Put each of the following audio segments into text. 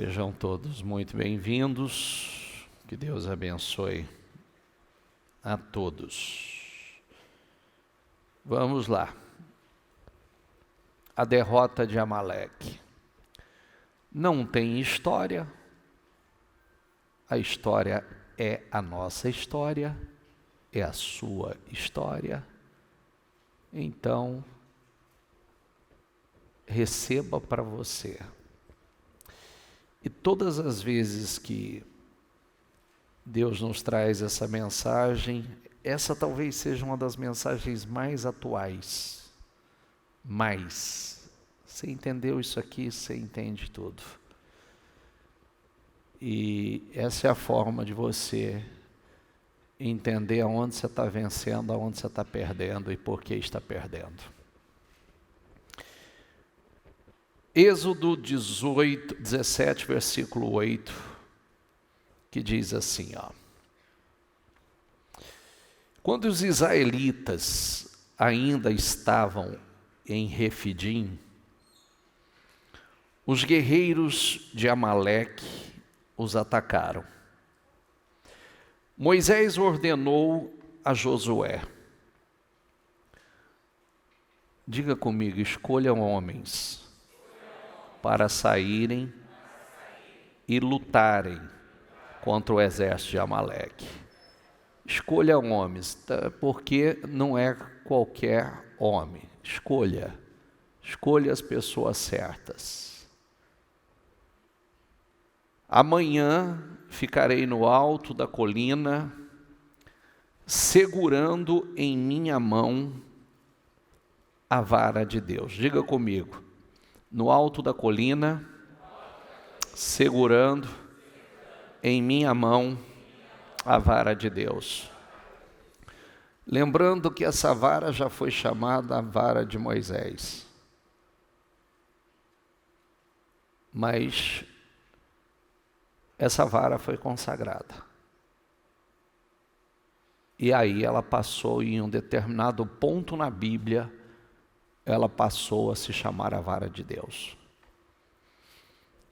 Sejam todos muito bem-vindos, que Deus abençoe a todos. Vamos lá. A derrota de Amaleque. Não tem história, a história é a nossa história, é a sua história. Então, receba para você. E todas as vezes que Deus nos traz essa mensagem, essa talvez seja uma das mensagens mais atuais. Você entendeu isso aqui, você entende tudo. E essa é a forma de você entender aonde você está vencendo, aonde você está perdendo e por que está perdendo. Êxodo 17, versículo 8, que diz assim, ó. Quando os israelitas ainda estavam em Refidim, os guerreiros de Amaleque os atacaram. Moisés ordenou a Josué, diga comigo, escolham homens para saírem e lutarem contra o exército de Amaleque. Escolha homens, porque não é qualquer homem. Escolha as pessoas certas. Amanhã ficarei no alto da colina, segurando em minha mão a vara de Deus. Diga comigo. No alto da colina, segurando em minha mão a vara de Deus. Lembrando que essa vara já foi chamada a vara de Moisés. Mas essa vara foi consagrada. E aí ela passou em um determinado ponto na Bíblia, ela passou a se chamar a vara de Deus.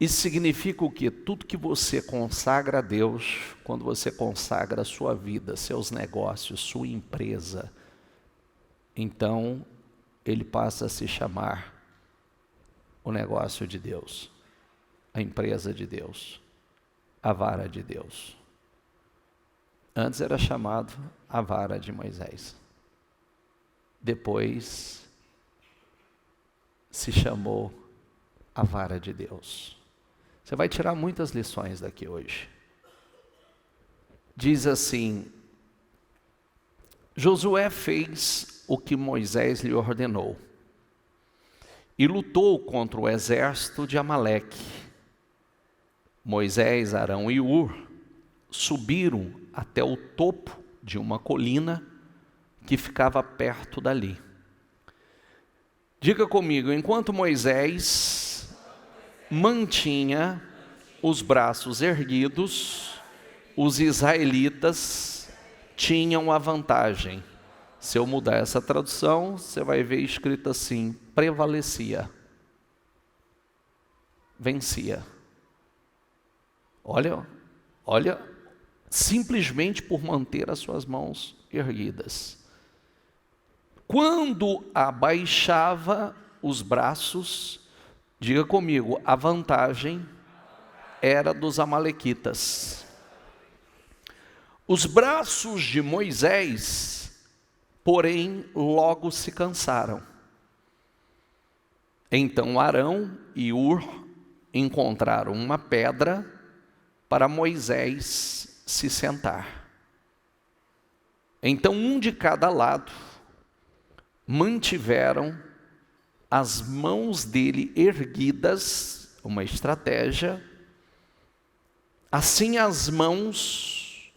Isso significa o quê? Tudo que você consagra a Deus, quando você consagra a sua vida, seus negócios, sua empresa, então ele passa a se chamar o negócio de Deus, a empresa de Deus, a vara de Deus. Antes era chamado a vara de Moisés. Depois se chamou a vara de Deus. Você vai tirar muitas lições daqui hoje. Diz assim: Josué fez o que Moisés lhe ordenou e lutou contra o exército de Amaleque. Moisés, Arão e Hur subiram até o topo de uma colina que ficava perto dali. Diga comigo, enquanto Moisés mantinha os braços erguidos, os israelitas tinham a vantagem. Se eu mudar essa tradução, você vai ver escrito assim, prevalecia, vencia. Olha, simplesmente por manter as suas mãos erguidas. Quando abaixava os braços, diga comigo, a vantagem era dos amalequitas. Os braços de Moisés, porém, logo se cansaram. Então Arão e Hur encontraram uma pedra para Moisés se sentar. Então um de cada lado mantiveram as mãos dele erguidas, uma estratégia. Assim as mãos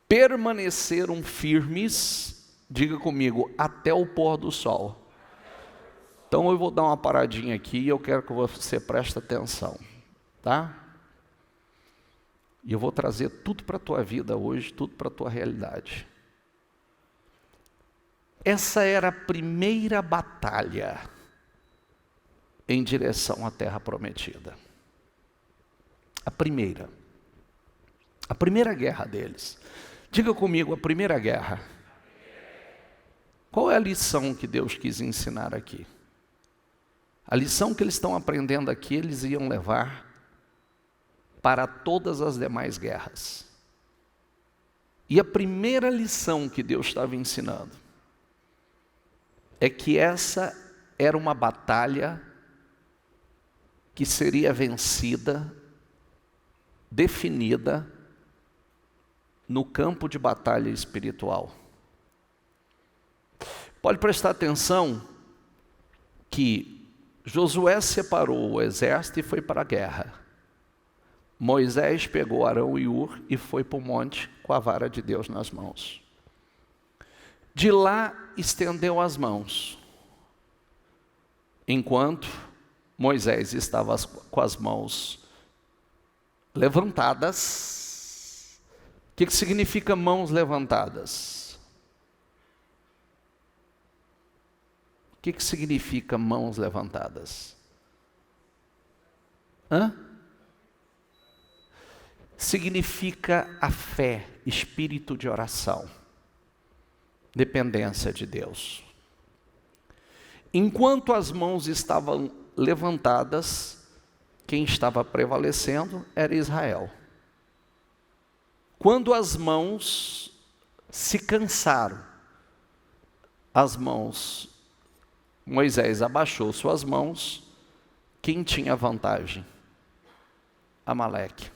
permaneceram firmes, diga comigo, até o pôr do sol. Então eu vou dar uma paradinha aqui e eu quero que você preste atenção, tá? E eu vou trazer tudo para a tua vida hoje, tudo para a tua realidade. Essa era a primeira batalha em direção à terra prometida. A primeira guerra deles. Diga comigo, a primeira guerra. Qual é a lição que Deus quis ensinar aqui? A lição que eles estão aprendendo aqui, eles iam levar para todas as demais guerras. E a primeira lição que Deus estava ensinando é que essa era uma batalha que seria vencida, definida no campo de batalha espiritual. Pode prestar atenção que Josué separou o exército e foi para a guerra. Moisés pegou Arão e Hur e foi para o monte com a vara de Deus nas mãos. De lá estendeu as mãos, enquanto Moisés estava com as mãos levantadas. O que significa mãos levantadas? O que significa mãos levantadas? Significa a fé, espírito de oração, dependência de Deus. Enquanto as mãos estavam levantadas, quem estava prevalecendo era Israel. Quando as mãos se cansaram, Moisés abaixou suas mãos, quem tinha vantagem? Amaleque.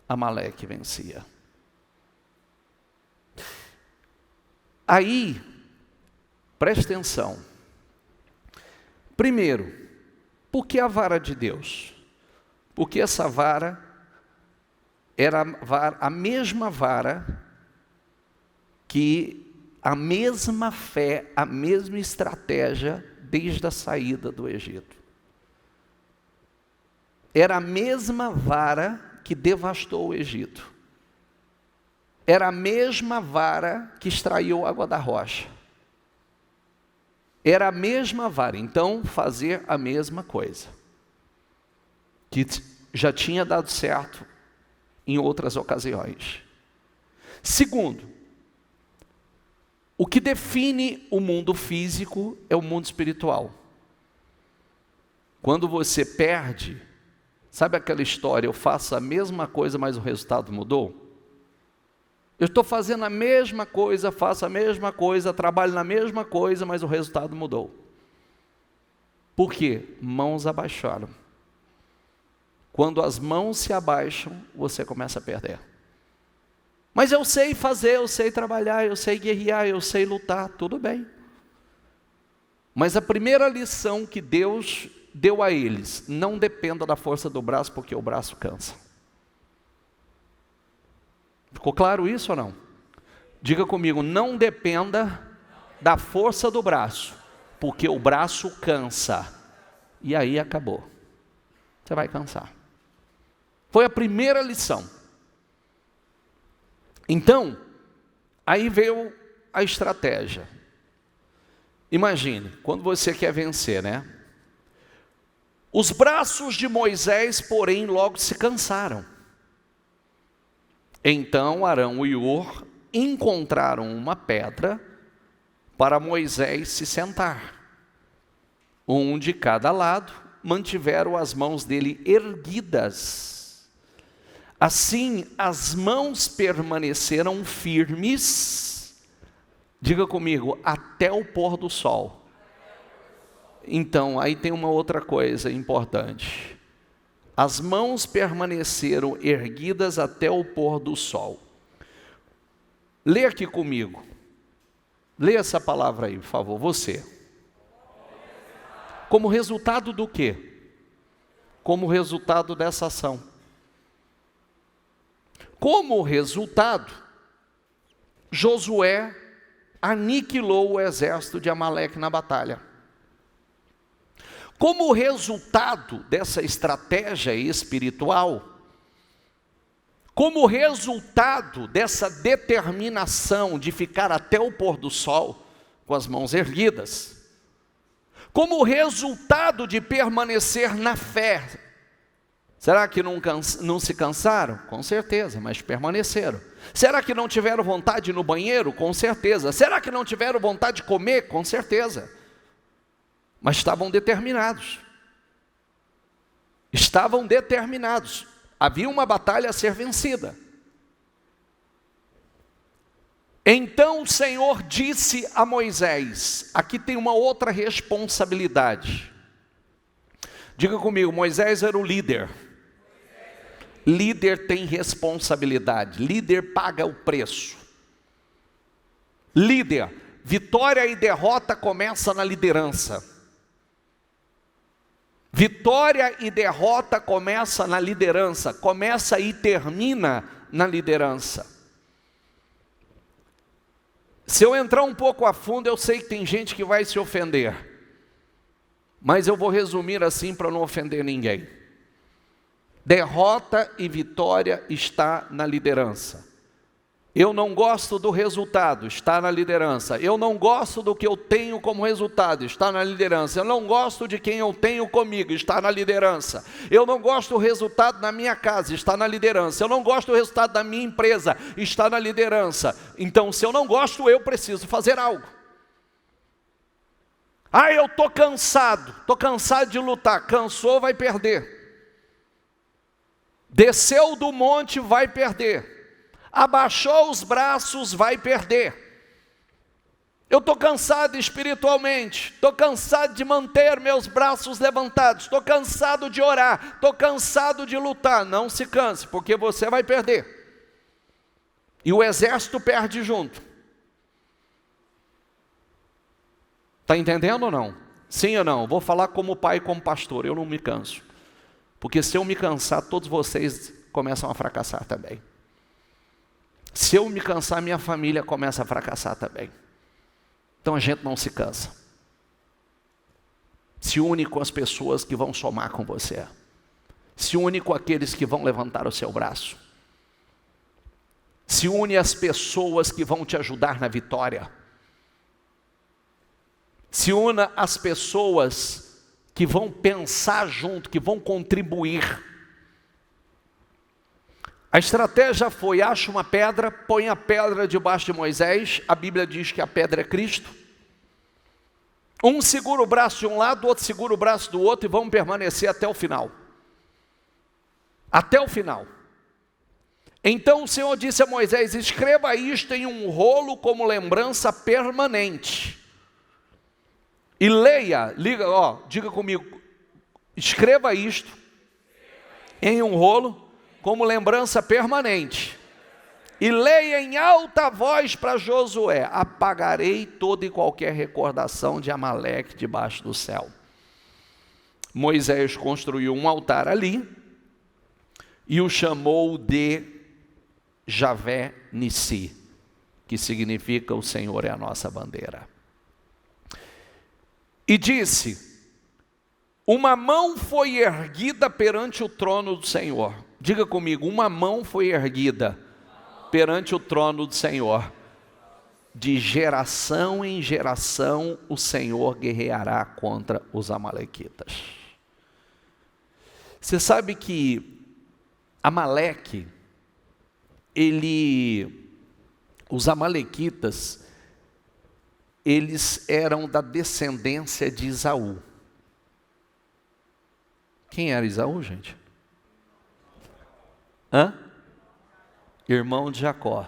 Amaleque vencia. Aí, preste atenção. Primeiro, por que a vara de Deus? Porque essa vara era a mesma vara que a mesma fé, a mesma estratégia desde a saída do Egito. Era a mesma vara que devastou o Egito. Era a mesma vara que extraiu água da rocha. Era a mesma vara, então fazer a mesma coisa, que já tinha dado certo em outras ocasiões. Segundo, o que define o mundo físico é o mundo espiritual. Quando você perde, sabe aquela história, eu faço a mesma coisa, mas o resultado mudou? Eu estou fazendo a mesma coisa, faço a mesma coisa, trabalho na mesma coisa, mas o resultado mudou. Por quê? Mãos abaixaram. Quando as mãos se abaixam, você começa a perder. Mas eu sei fazer, eu sei trabalhar, eu sei guerrear, eu sei lutar, tudo bem. Mas a primeira lição que Deus deu a eles, não dependa da força do braço, porque o braço cansa. Ficou claro isso ou não? Diga comigo, não dependa da força do braço, porque o braço cansa. E aí acabou. Você vai cansar. Foi a primeira lição. Então, aí veio a estratégia. Imagine, quando você quer vencer, né? Os braços de Moisés, porém, logo se cansaram. Então Arão e Hur encontraram uma pedra para Moisés se sentar. Um de cada lado, mantiveram as mãos dele erguidas. Assim, as mãos permaneceram firmes, diga comigo, até o pôr do sol. Então, aí tem uma outra coisa importante. As mãos permaneceram erguidas até o pôr do sol. Lê aqui comigo. Lê essa palavra aí, por favor, você. Como resultado do quê? Como resultado dessa ação. Como resultado, Josué aniquilou o exército de Amaleque na batalha. Como resultado dessa estratégia espiritual, como resultado dessa determinação de ficar até o pôr do sol com as mãos erguidas, como resultado de permanecer na fé, Será que não se cansaram? Com certeza, mas permaneceram. Será que não tiveram vontade de ir no banheiro? Com certeza. Será que não tiveram vontade de comer? Com certeza. Mas estavam determinados. Estavam determinados. Havia uma batalha a ser vencida. Então o Senhor disse a Moisés, aqui tem uma outra responsabilidade. Diga comigo, Moisés era o líder. Líder tem responsabilidade, líder paga o preço. Líder, vitória e derrota começa na liderança. Vitória e derrota começa na liderança, começa e termina na liderança. Se eu entrar um pouco a fundo, eu sei que tem gente que vai se ofender, mas eu vou resumir assim para não ofender ninguém. Derrota e vitória está na liderança. Eu não gosto do resultado, está na liderança. Eu não gosto do que eu tenho como resultado, está na liderança. Eu não gosto de quem eu tenho comigo, está na liderança. Eu não gosto do resultado na minha casa, está na liderança. Eu não gosto do resultado da minha empresa, está na liderança. Então, se eu não gosto, eu preciso fazer algo. Ah, eu estou cansado de lutar. Cansou, vai perder. Desceu do monte, vai perder. Abaixou os braços, vai perder. Eu estou cansado espiritualmente, estou cansado de manter meus braços levantados, estou cansado de orar, estou cansado de lutar. Não se canse, porque você vai perder. E o exército perde junto. Está entendendo ou não? Sim ou não? Vou falar como pai e como pastor, eu não me canso. Porque se eu me cansar, todos vocês começam a fracassar também. Se eu me cansar, minha família começa a fracassar também. Então a gente não se cansa. Se une com as pessoas que vão somar com você. Se une com aqueles que vão levantar o seu braço. Se une às pessoas que vão te ajudar na vitória. Se una às pessoas que vão pensar junto, que vão contribuir. A estratégia foi, acha uma pedra, põe a pedra debaixo de Moisés, a Bíblia diz que a pedra é Cristo. Um segura o braço de um lado, o outro segura o braço do outro e vão permanecer até o final. Até o final. Então o Senhor disse a Moisés, escreva isto em um rolo como lembrança permanente. E leia, diga comigo, escreva isto em um rolo como lembrança permanente. E leia em alta voz para Josué, apagarei toda e qualquer recordação de Amaleque debaixo do céu. Moisés construiu um altar ali, e o chamou de Javé Nissi, que significa o Senhor é a nossa bandeira. E disse, uma mão foi erguida perante o trono do Senhor. Diga comigo, uma mão foi erguida perante o trono do Senhor. De geração em geração o Senhor guerreará contra os amalequitas. Você sabe que Amaleque, os amalequitas, eles eram da descendência de Esaú. Quem era Esaú, gente? Irmão de Jacó.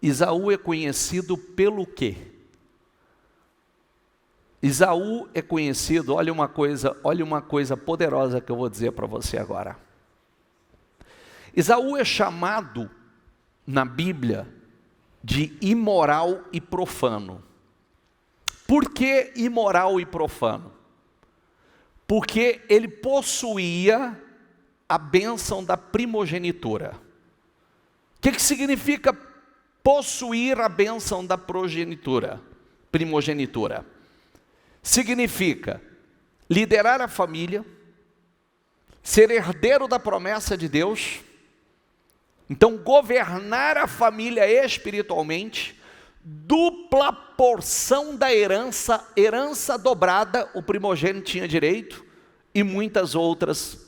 Esaú é conhecido pelo quê? Esaú é conhecido, olha uma coisa poderosa que eu vou dizer para você agora. Esaú é chamado na Bíblia de imoral e profano. Por que imoral e profano? Porque ele possuía a bênção da primogenitura. O que significa possuir a bênção da primogenitura? Significa liderar a família, ser herdeiro da promessa de Deus, então governar a família espiritualmente, dupla porção da herança dobrada, o primogênito tinha direito, e muitas outras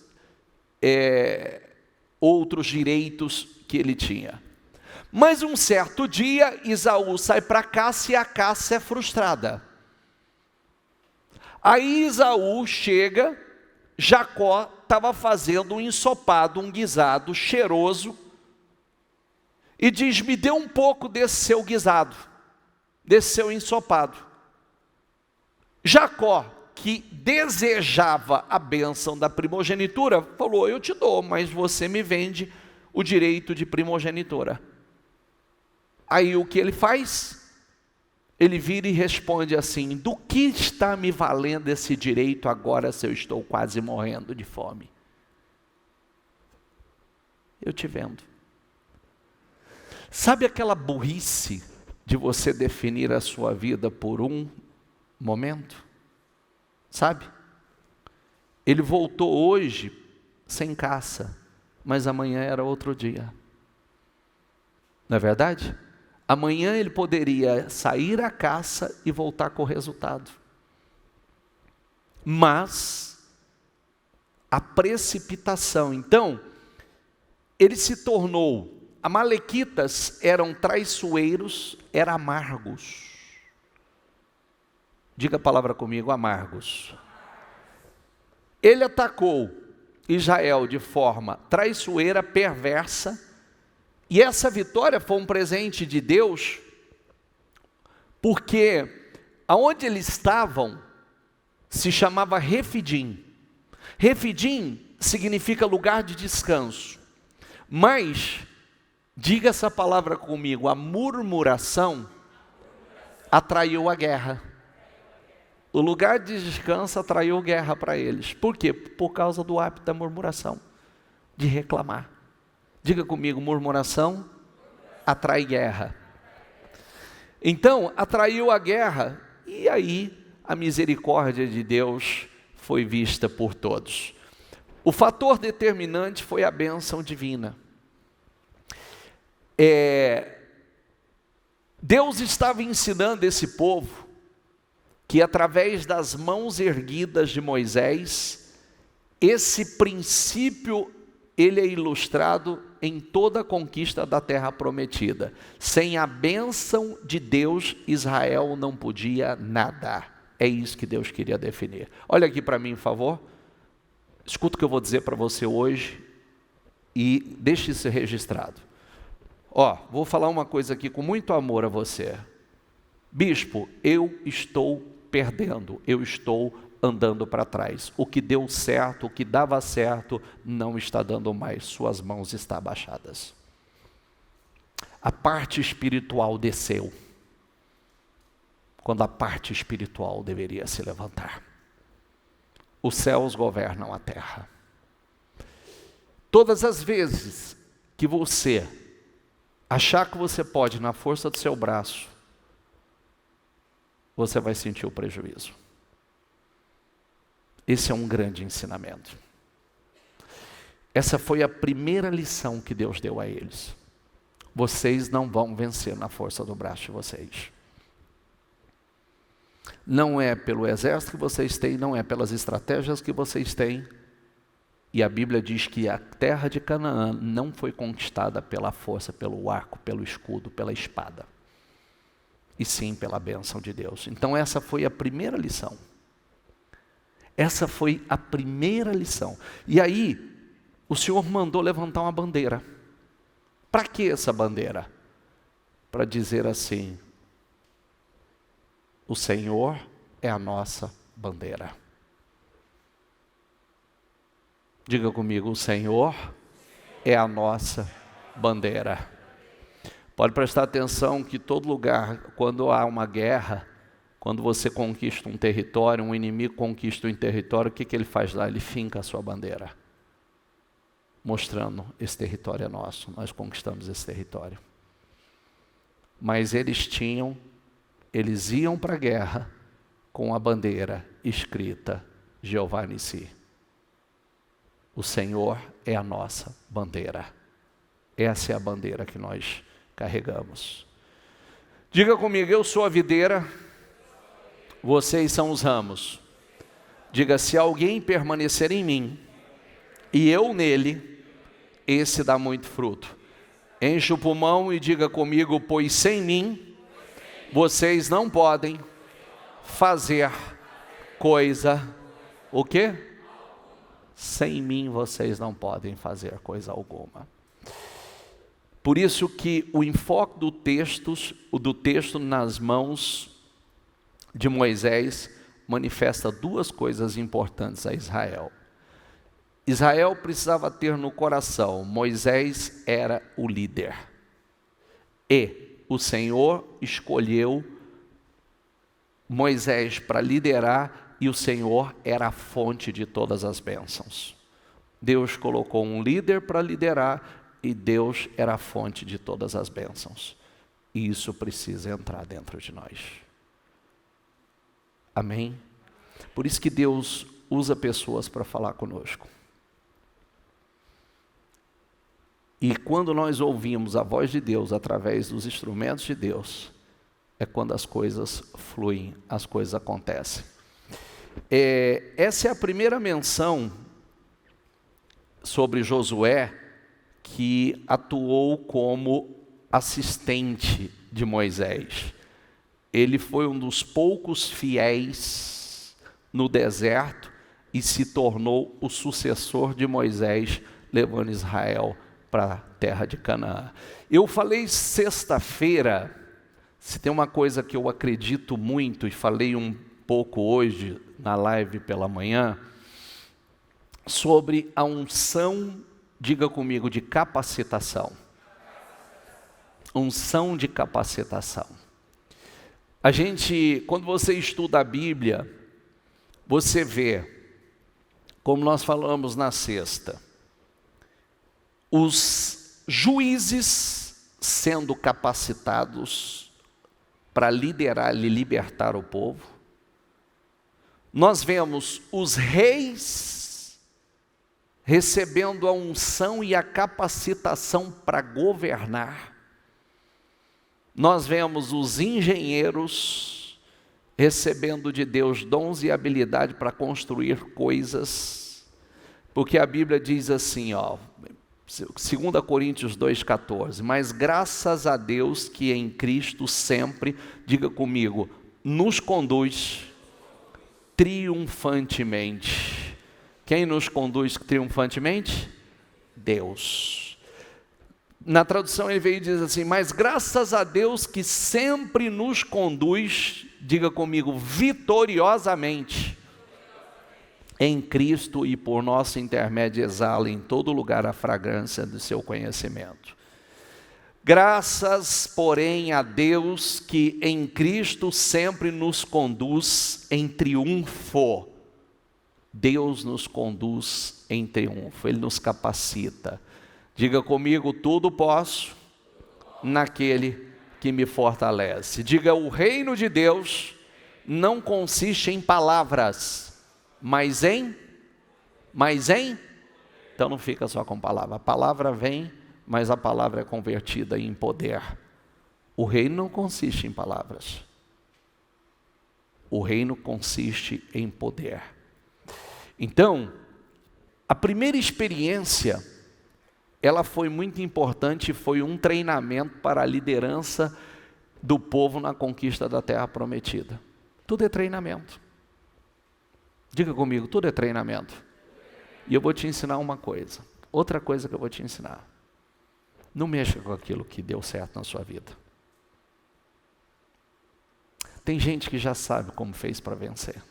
outros direitos que ele tinha. Mas um certo dia, Esaú sai para a caça e a caça é frustrada. Aí Esaú chega, Jacó estava fazendo um ensopado, um guisado cheiroso, e diz: me dê um pouco desse seu guisado, desse seu ensopado. Jacó, que desejava a bênção da primogenitura, falou: eu te dou, mas você me vende o direito de primogenitura. Aí o que ele faz? Ele vira e responde assim: do que está me valendo esse direito agora se eu estou quase morrendo de fome? Eu te vendo. Sabe aquela burrice de você definir a sua vida por um momento? Sabe? Ele voltou hoje sem caça, mas amanhã era outro dia. Não é verdade? Amanhã ele poderia sair à caça e voltar com o resultado. Mas a precipitação, então, ele se tornou, amalequitas eram traiçoeiros, eram amargos. Diga a palavra comigo: amargos. Ele atacou Israel de forma traiçoeira, perversa, e essa vitória foi um presente de Deus, porque aonde eles estavam se chamava Refidim. Refidim significa lugar de descanso, mas, diga essa palavra comigo, a murmuração atraiu a guerra. O lugar de descanso atraiu guerra para eles. Por quê? Por causa do hábito da murmuração, de reclamar. Diga comigo: murmuração atrai guerra. Então, atraiu a guerra, e aí a misericórdia de Deus foi vista por todos. O fator determinante foi a bênção divina. Deus estava ensinando esse povo que através das mãos erguidas de Moisés, esse princípio ele é ilustrado em toda a conquista da terra prometida. Sem a bênção de Deus, Israel não podia nada. É isso que Deus queria definir. Olha aqui para mim, por favor. Escuta o que eu vou dizer para você hoje e deixe isso registrado. Vou falar uma coisa aqui com muito amor a você. Bispo, eu estou perdendo, eu estou andando para trás. O que deu certo, o que dava certo, não está dando mais. Suas mãos estão abaixadas. A parte espiritual desceu, quando a parte espiritual deveria se levantar. Os céus governam a terra. Todas as vezes que você achar que você pode, na força do seu braço, você vai sentir o prejuízo. Esse é um grande ensinamento. Essa foi a primeira lição que Deus deu a eles. Vocês não vão vencer na força do braço de vocês. Não é pelo exército que vocês têm, não é pelas estratégias que vocês têm. E a Bíblia diz que a terra de Canaã não foi conquistada pela força, pelo arco, pelo escudo, pela espada. E sim pela bênção de Deus. Então essa foi a primeira lição. Essa foi a primeira lição. E aí, o Senhor mandou levantar uma bandeira. Para que essa bandeira? Para dizer assim: o Senhor é a nossa bandeira. Diga comigo: o Senhor é a nossa bandeira. Pode prestar atenção que todo lugar, quando há uma guerra, quando você conquista um território, um inimigo conquista um território, o que ele faz lá? Ele finca a sua bandeira, mostrando: esse território é nosso, nós conquistamos esse território. Mas eles iam para a guerra com a bandeira escrita: Jeová Nissi. O Senhor é a nossa bandeira. Essa é a bandeira que nós carregamos. Diga comigo: eu sou a videira, vocês são os ramos. Diga: se alguém permanecer em mim e eu nele, esse dá muito fruto. Enche o pulmão e diga comigo: pois sem mim, vocês não podem fazer coisa, o quê? Sem mim vocês não podem fazer coisa alguma. Por isso que o enfoque do texto nas mãos de Moisés manifesta duas coisas importantes a Israel. Israel precisava ter no coração: Moisés era o líder. E o Senhor escolheu Moisés para liderar, e o Senhor era a fonte de todas as bênçãos. Deus colocou um líder para liderar, e Deus era a fonte de todas as bênçãos. E isso precisa entrar dentro de nós. Amém? Por isso que Deus usa pessoas para falar conosco. E quando nós ouvimos a voz de Deus através dos instrumentos de Deus, é quando as coisas fluem, as coisas acontecem. Essa é a primeira menção sobre Josué, que atuou como assistente de Moisés. Ele foi um dos poucos fiéis no deserto e se tornou o sucessor de Moisés, levando Israel para a terra de Canaã. Eu falei sexta-feira, se tem uma coisa que eu acredito muito, e falei um pouco hoje na live pela manhã, sobre a unção, diga comigo, de capacitação. Unção de capacitação. A gente, quando você estuda a Bíblia, você vê, como nós falamos na sexta, os juízes sendo capacitados para liderar e libertar o povo. Nós vemos os reis recebendo a unção e a capacitação para governar. Nós vemos os engenheiros recebendo de Deus dons e habilidade para construir coisas, porque a Bíblia diz assim, 2 Coríntios 2,14, mas graças a Deus que em Cristo sempre, diga comigo, nos conduz triunfantemente. Quem nos conduz triunfantemente? Deus. Na tradução ele veio e diz assim, mas graças a Deus que sempre nos conduz, diga comigo, vitoriosamente, em Cristo, e por nosso intermédio exala em todo lugar a fragrância do seu conhecimento. Graças, porém, a Deus que em Cristo sempre nos conduz em triunfo. Deus nos conduz em triunfo, Ele nos capacita. Diga comigo, tudo posso naquele que me fortalece. Diga, o reino de Deus não consiste em palavras, mas em? Então não fica só com palavra. A palavra vem, mas a palavra é convertida em poder. O reino não consiste em palavras. O reino consiste em poder. Então, a primeira experiência, ela foi muito importante, foi um treinamento para a liderança do povo na conquista da terra prometida. Tudo é treinamento. Diga comigo, tudo é treinamento. E eu vou te ensinar uma coisa. Outra coisa que eu vou te ensinar. Não mexa com aquilo que deu certo na sua vida. Tem gente que já sabe como fez para vencer.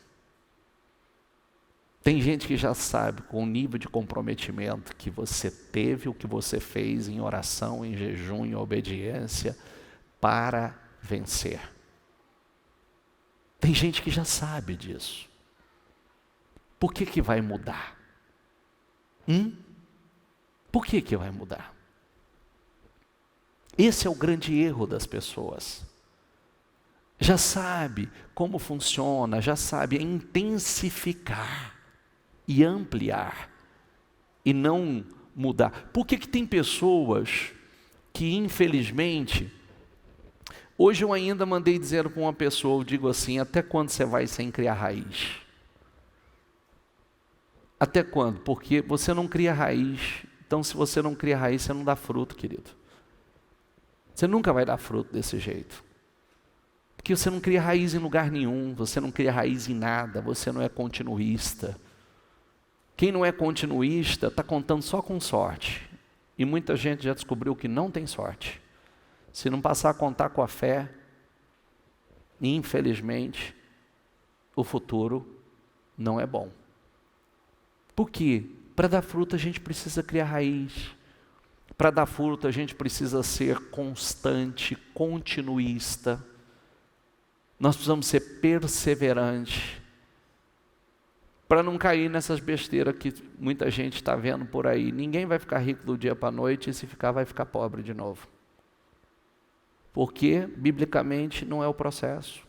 Tem gente que já sabe com o nível de comprometimento que você teve, o que você fez em oração, em jejum, em obediência, para vencer. Tem gente que já sabe disso. Por que vai mudar? Por que vai mudar? Esse é o grande erro das pessoas. Já sabe como funciona, já sabe intensificar e ampliar, e não mudar. Por que tem pessoas que, infelizmente, hoje eu ainda mandei dizer para uma pessoa, eu digo assim, até quando você vai sem criar raiz? Até quando? Porque você não cria raiz. Então, se você não cria raiz, você não dá fruto, querido. Você nunca vai dar fruto desse jeito. Porque você não cria raiz em lugar nenhum, você não cria raiz em nada, você não é continuista. Quem não é continuista está contando só com sorte. E muita gente já descobriu que não tem sorte. Se não passar a contar com a fé, infelizmente, o futuro não é bom. Por quê? Para dar fruto a gente precisa criar raiz. Para dar fruto a gente precisa ser constante, continuista. Nós precisamos ser perseverantes. Para não cair nessas besteiras que muita gente está vendo por aí. Ninguém vai ficar rico do dia para a noite e se ficar vai ficar pobre de novo. Porque, biblicamente, não é o processo.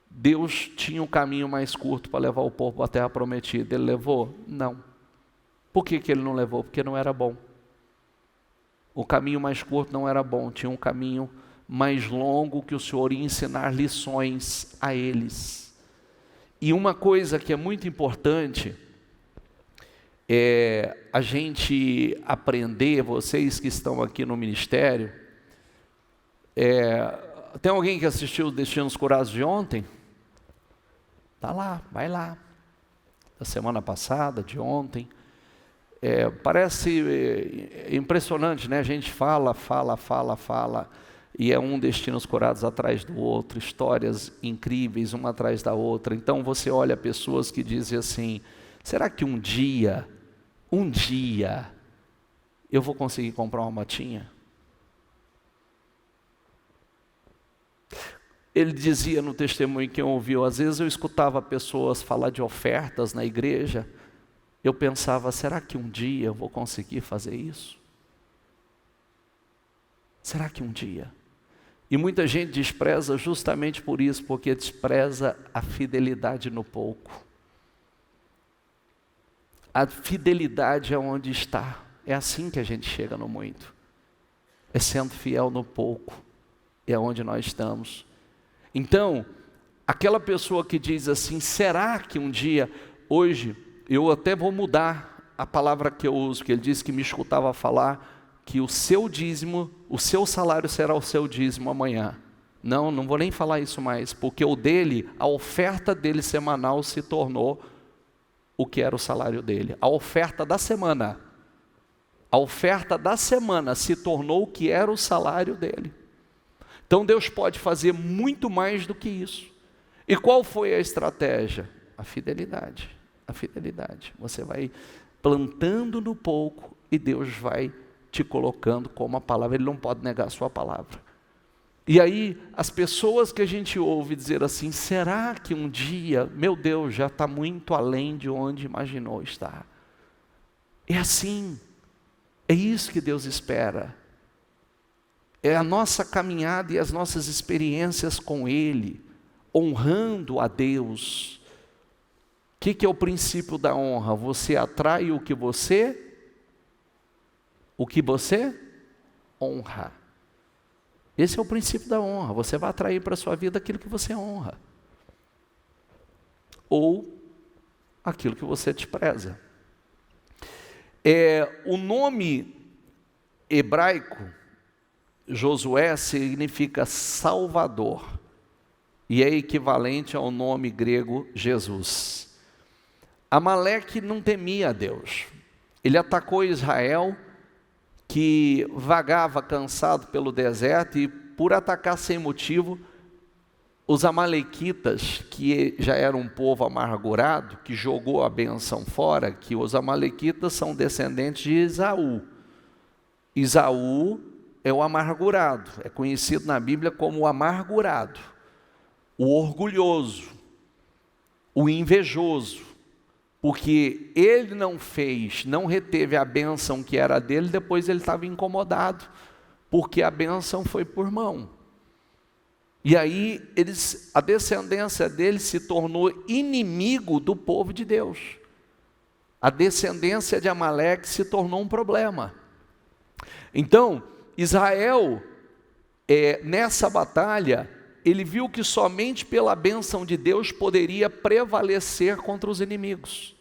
Deus tinha um caminho mais curto para levar o povo à terra prometida. Ele levou? Não. Por que ele não levou? Porque não era bom. O caminho mais curto não era bom. Tinha um caminho mais longo que o Senhor ia ensinar lições a eles. E uma coisa que é muito importante é a gente aprender, vocês que estão aqui no ministério, tem alguém que assistiu Destinos Curados de ontem? Está lá, vai lá. Da semana passada, de ontem. Parece impressionante, né? A gente fala, e é um Destinos Curados atrás do outro, histórias incríveis, uma atrás da outra. Então você olha pessoas que dizem assim, será que um dia, eu vou conseguir comprar uma motinha? Ele dizia no testemunho que eu ouviu, às vezes eu escutava pessoas falar de ofertas na igreja, eu pensava, será que um dia eu vou conseguir fazer isso? Será que um dia? E muita gente despreza justamente por isso, porque despreza a fidelidade no pouco. A fidelidade é onde está. É assim que a gente chega no muito. É sendo fiel no pouco. É onde nós estamos. Então, aquela pessoa que diz assim, será que um dia, hoje, eu até vou mudar a palavra que eu uso, que ele disse que me escutava falar, que o seu dízimo, o seu salário será o seu dízimo amanhã. Não vou nem falar isso mais, porque o dele, a oferta dele semanal se tornou o que era o salário dele. A oferta da semana se tornou o que era o salário dele. Então Deus pode fazer muito mais do que isso. E qual foi a estratégia? A fidelidade. A fidelidade. Você vai plantando no pouco e Deus vai te colocando como a palavra. Ele não pode negar a sua palavra. E aí, as pessoas que a gente ouve dizer assim, será que um dia, meu Deus, já está muito além de onde imaginou estar? É assim. É isso que Deus espera. É a nossa caminhada e as nossas experiências com Ele, honrando a Deus. O que é o princípio da honra? Você atrai o que você honra. Esse é o princípio da honra. Você vai atrair para a sua vida aquilo que você honra. Ou aquilo que você despreza. O nome hebraico, Josué, significa Salvador. E é equivalente ao nome grego Jesus. Amaleque não temia a Deus. Ele atacou Israel, que vagava cansado pelo deserto, e por atacar sem motivo, os amalequitas, que já eram um povo amargurado, que jogou a bênção fora, que os amalequitas são descendentes de Esaú. Esaú é o amargurado, é conhecido na Bíblia como o amargurado, o orgulhoso, o invejoso, porque ele não reteve a bênção que era dele, depois ele estava incomodado, porque a bênção foi por mão. E aí a descendência dele se tornou inimigo do povo de Deus. A descendência de Amaleque se tornou um problema. Então, Israel, nessa batalha, ele viu que somente pela bênção de Deus poderia prevalecer contra os inimigos.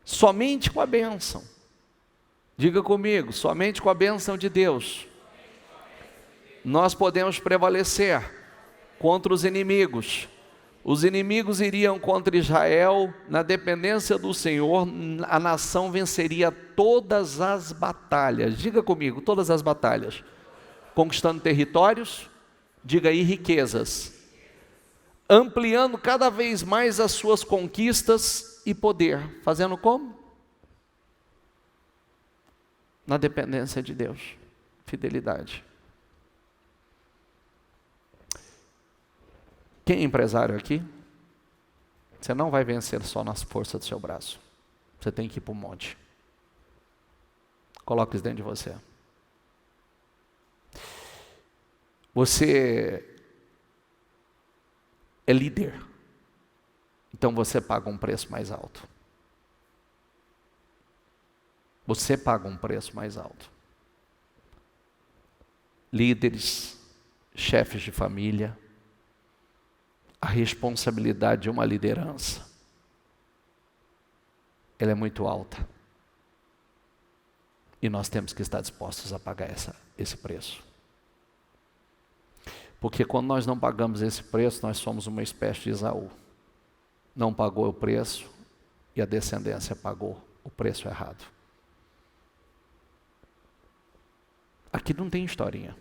Somente com a bênção. Diga comigo, somente com a bênção de Deus nós podemos prevalecer contra os inimigos. Os inimigos iriam contra Israel, na dependência do Senhor, a nação venceria todas as batalhas. Diga comigo, todas as batalhas. Conquistando territórios, diga aí riquezas. Ampliando cada vez mais as suas conquistas e poder. Fazendo como? Na dependência de Deus. Fidelidade. Quem é empresário aqui? Você não vai vencer só nas forças do seu braço. Você tem que ir para o monte. Coloque isso dentro de você. Você é líder. Então você paga um preço mais alto. Você paga um preço mais alto. Líderes, chefes de família, a responsabilidade de uma liderança, ela é muito alta. E nós temos que estar dispostos a pagar esse preço. Porque quando nós não pagamos esse preço, nós somos uma espécie de Esaú. Não pagou o preço e a descendência pagou o preço errado. Aqui não tem historinha.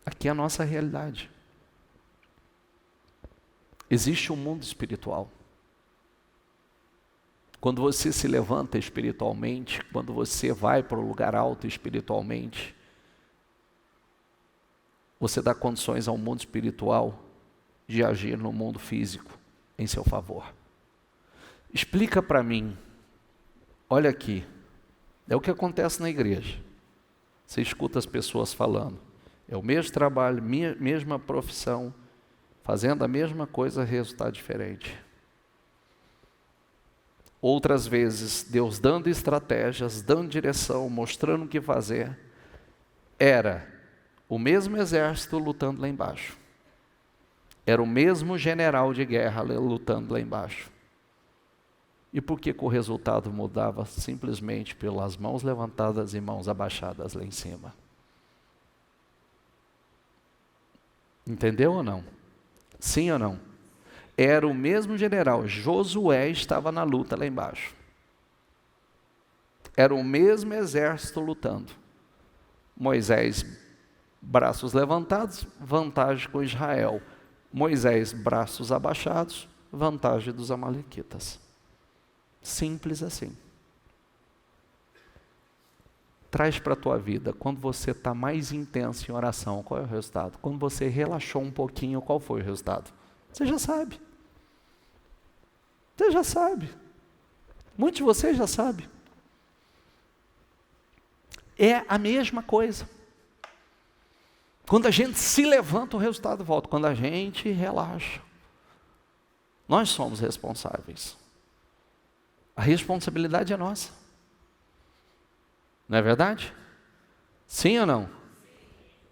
Aqui é a nossa realidade. Existe um mundo espiritual. Quando você se levanta espiritualmente, quando você vai para o lugar alto espiritualmente, você dá condições ao mundo espiritual de agir no mundo físico em seu favor. Explica para mim, olha aqui, é o que acontece na igreja. Você escuta as pessoas falando, é o mesmo trabalho, mesma profissão, fazendo a mesma coisa, resultado diferente. Outras vezes, Deus dando estratégias, dando direção, mostrando o que fazer. Era o mesmo exército lutando lá embaixo. Era o mesmo general de guerra lutando lá embaixo. E por que o resultado mudava? Simplesmente pelas mãos levantadas e mãos abaixadas lá em cima. Entendeu ou não? Sim ou não? Era o mesmo general. Josué estava na luta lá embaixo. Era o mesmo exército lutando. Moisés, braços levantados, vantagem com Israel. Moisés, braços abaixados, vantagem dos amalequitas. Simples assim. Traz para a tua vida, quando você está mais intenso em oração, qual é o resultado? Quando você relaxou um pouquinho, qual foi o resultado? Você já sabe. Você já sabe. Muitos de vocês já sabem. É a mesma coisa. Quando a gente se levanta, o resultado volta. Quando a gente relaxa. Nós somos responsáveis. A responsabilidade é nossa. Não é verdade? Sim ou não?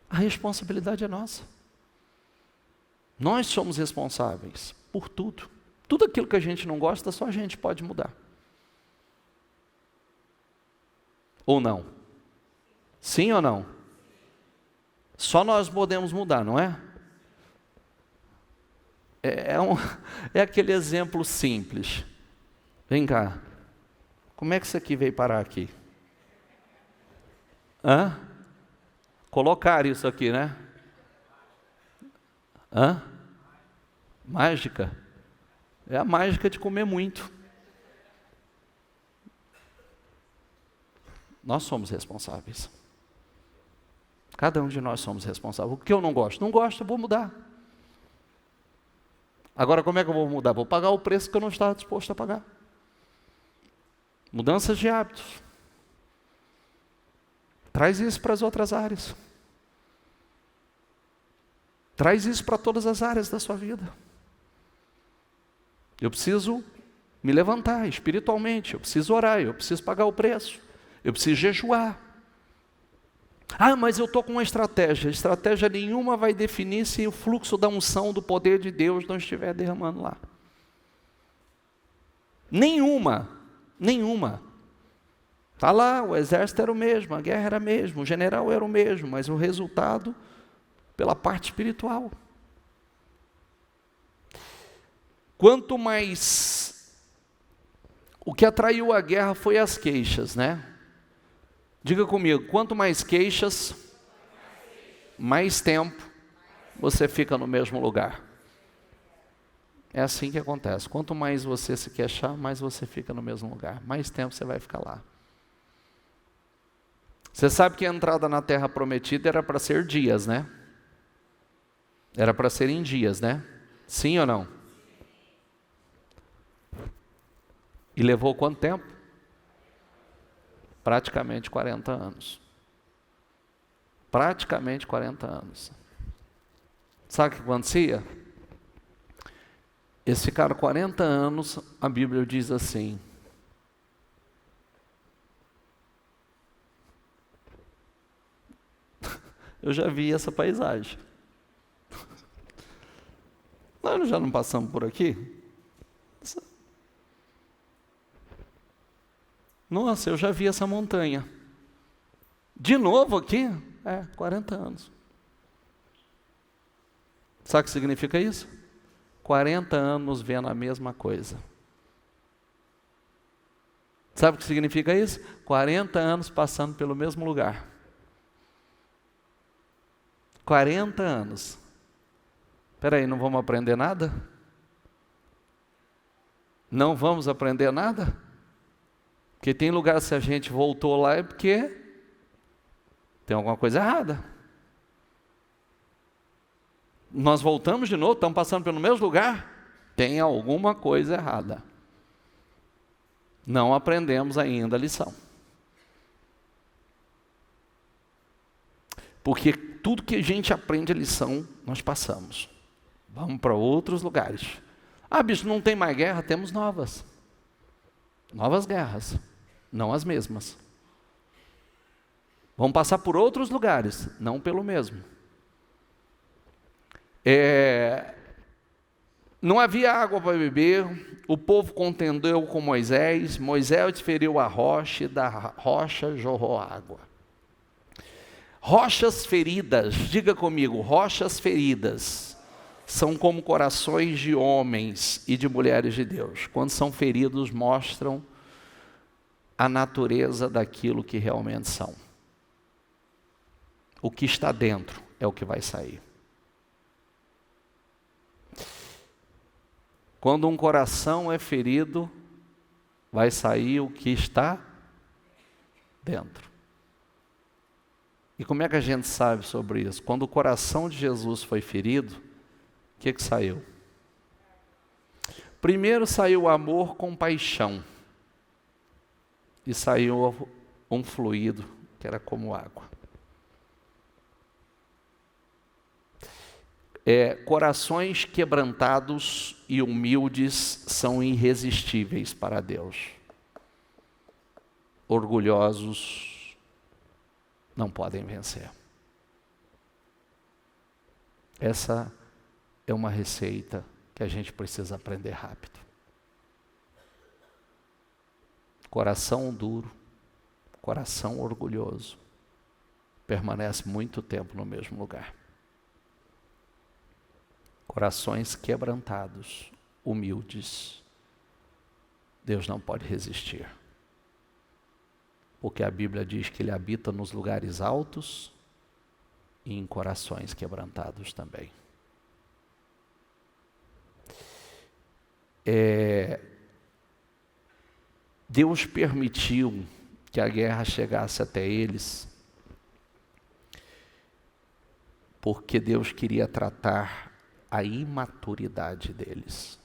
A responsabilidade é nossa. Nós somos responsáveis por tudo. Tudo aquilo que a gente não gosta, só a gente pode mudar. Ou não? Sim ou não? Só nós podemos mudar, não é? É aquele exemplo simples. Vem cá. Como é que isso aqui veio parar aqui? Hã? Colocaram isso aqui, né? Hã? Mágica? É a mágica de comer muito. Nós somos responsáveis. Cada um de nós somos responsáveis. O que eu não gosto? Não gosto, eu vou mudar. Agora, como é que eu vou mudar? Vou pagar o preço que eu não estava disposto a pagar. Mudanças de hábitos. Traz isso para as outras áreas. Traz isso para todas as áreas da sua vida. Eu preciso me levantar espiritualmente, eu preciso orar, eu preciso pagar o preço, eu preciso jejuar. Ah, mas eu estou com uma estratégia. Estratégia nenhuma vai definir se o fluxo da unção do poder de Deus não estiver derramando lá. Nenhuma. Nenhuma. Está lá, o exército era o mesmo, a guerra era a mesma, o general era o mesmo, mas o resultado pela parte espiritual. Quanto mais... O que atraiu a guerra foi as queixas, né? Diga comigo, quanto mais queixas, mais tempo você fica no mesmo lugar. É assim que acontece. Quanto mais você se queixar, mais você fica no mesmo lugar. Mais tempo você vai ficar lá. Você sabe que a entrada na Terra Prometida era para ser dias, né? Era para ser em dias, né? Sim ou não? E levou quanto tempo? Praticamente 40 anos. Praticamente 40 anos. Sabe o que acontecia? Eles ficaram 40 anos, a Bíblia diz assim. Eu já vi essa paisagem. Nós já não passamos por aqui? Nossa, eu já vi essa montanha. De novo aqui? 40 anos. Sabe o que significa isso? 40 anos vendo a mesma coisa. Sabe o que significa isso? 40 anos passando pelo mesmo lugar. 40 anos. Espera aí, não vamos aprender nada? Não vamos aprender nada? Porque tem lugar, se a gente voltou lá, é porque tem alguma coisa errada. Nós voltamos de novo, estamos passando pelo mesmo lugar, tem alguma coisa errada. Não aprendemos ainda a lição. Porque tudo que a gente aprende a lição, nós passamos. Vamos para outros lugares. Bicho, não tem mais guerra? Temos novas. Novas guerras, não as mesmas. Vamos passar por outros lugares, não pelo mesmo. Não havia água para beber, o povo contendeu com Moisés, Moisés feriu a rocha e da rocha jorrou água. Rochas feridas, diga comigo, rochas feridas, são como corações de homens e de mulheres de Deus. Quando são feridos, mostram a natureza daquilo que realmente são. O que está dentro é o que vai sair. Quando um coração é ferido, vai sair o que está dentro. E como é que a gente sabe sobre isso? Quando o coração de Jesus foi ferido, o que saiu? Primeiro saiu o amor com paixão. E saiu um fluido que era como água. Corações quebrantados e humildes são irresistíveis para Deus. Orgulhosos não podem vencer. Essa é uma receita que a gente precisa aprender rápido. Coração duro, coração orgulhoso, permanece muito tempo no mesmo lugar. Corações quebrantados, humildes, Deus não pode resistir. Porque a Bíblia diz que Ele habita nos lugares altos e em corações quebrantados também. Deus permitiu que a guerra chegasse até eles, porque Deus queria tratar a imaturidade deles.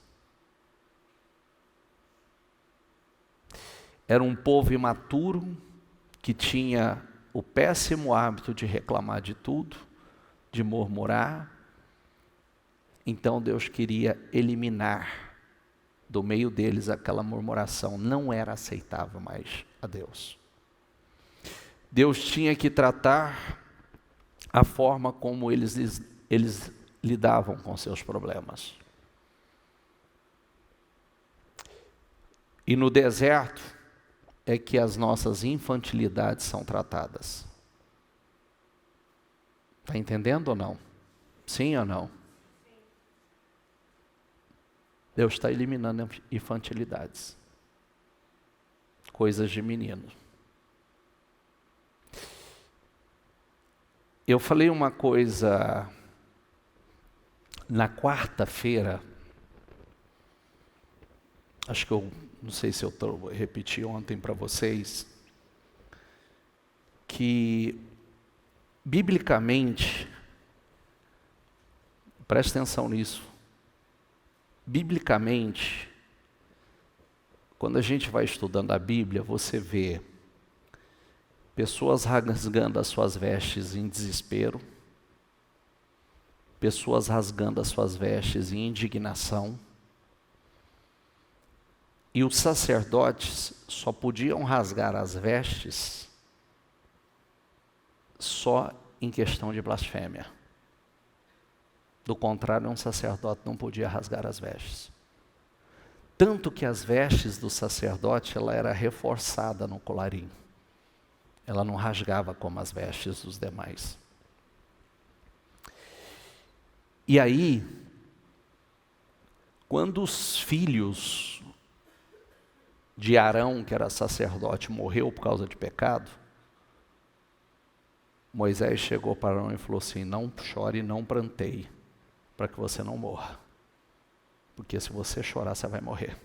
Era um povo imaturo, que tinha o péssimo hábito de reclamar de tudo, de murmurar. Então Deus queria eliminar do meio deles aquela murmuração. Não era aceitável mais a Deus. Deus tinha que tratar a forma como eles lidavam com seus problemas. E no deserto, é que as nossas infantilidades são tratadas. Está entendendo ou não? Sim ou não? Deus está eliminando infantilidades. Coisas de menino. Eu falei uma coisa na quarta-feira, acho que eu não sei se eu repeti ontem para vocês, que biblicamente, preste atenção nisso, biblicamente, quando a gente vai estudando a Bíblia, você vê pessoas rasgando as suas vestes em desespero, pessoas rasgando as suas vestes em indignação, e os sacerdotes só podiam rasgar as vestes só em questão de blasfêmia. Do contrário, um sacerdote não podia rasgar as vestes. Tanto que as vestes do sacerdote, ela era reforçada no colarinho. Ela não rasgava como as vestes dos demais. E aí, quando os filhos de Arão, que era sacerdote, morreu por causa de pecado, Moisés chegou para Arão e falou assim: não chore e não pranteie, para que você não morra. Porque se você chorar, você vai morrer.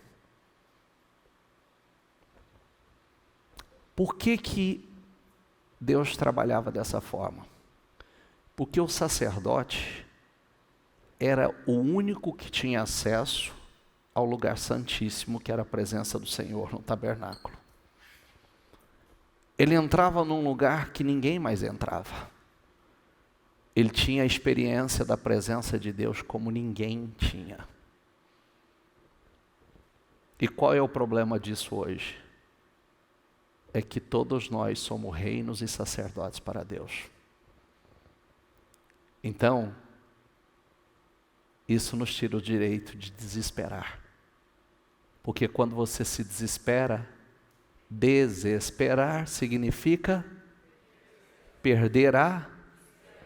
Por que Deus trabalhava dessa forma? Porque o sacerdote era o único que tinha acesso ao lugar santíssimo, que era a presença do Senhor no tabernáculo. Ele entrava num lugar que ninguém mais entrava. Ele tinha a experiência da presença de Deus como ninguém tinha. E qual é o problema disso hoje? É que todos nós somos reinos e sacerdotes para Deus. Então, isso nos tira o direito de desesperar. Porque quando você se desespera, desesperar significa perder a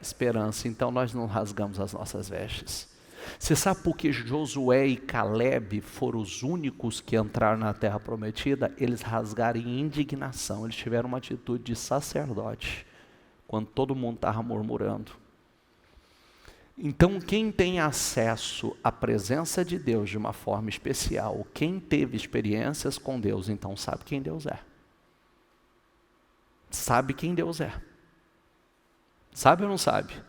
esperança. Então nós não rasgamos as nossas vestes. Você sabe por que Josué e Caleb foram os únicos que entraram na terra prometida? Eles rasgaram em indignação, eles tiveram uma atitude de sacerdote, quando todo mundo estava murmurando. Então quem tem acesso à presença de Deus de uma forma especial, quem teve experiências com Deus, então sabe quem Deus é. Sabe quem Deus é. Sabe ou não sabe?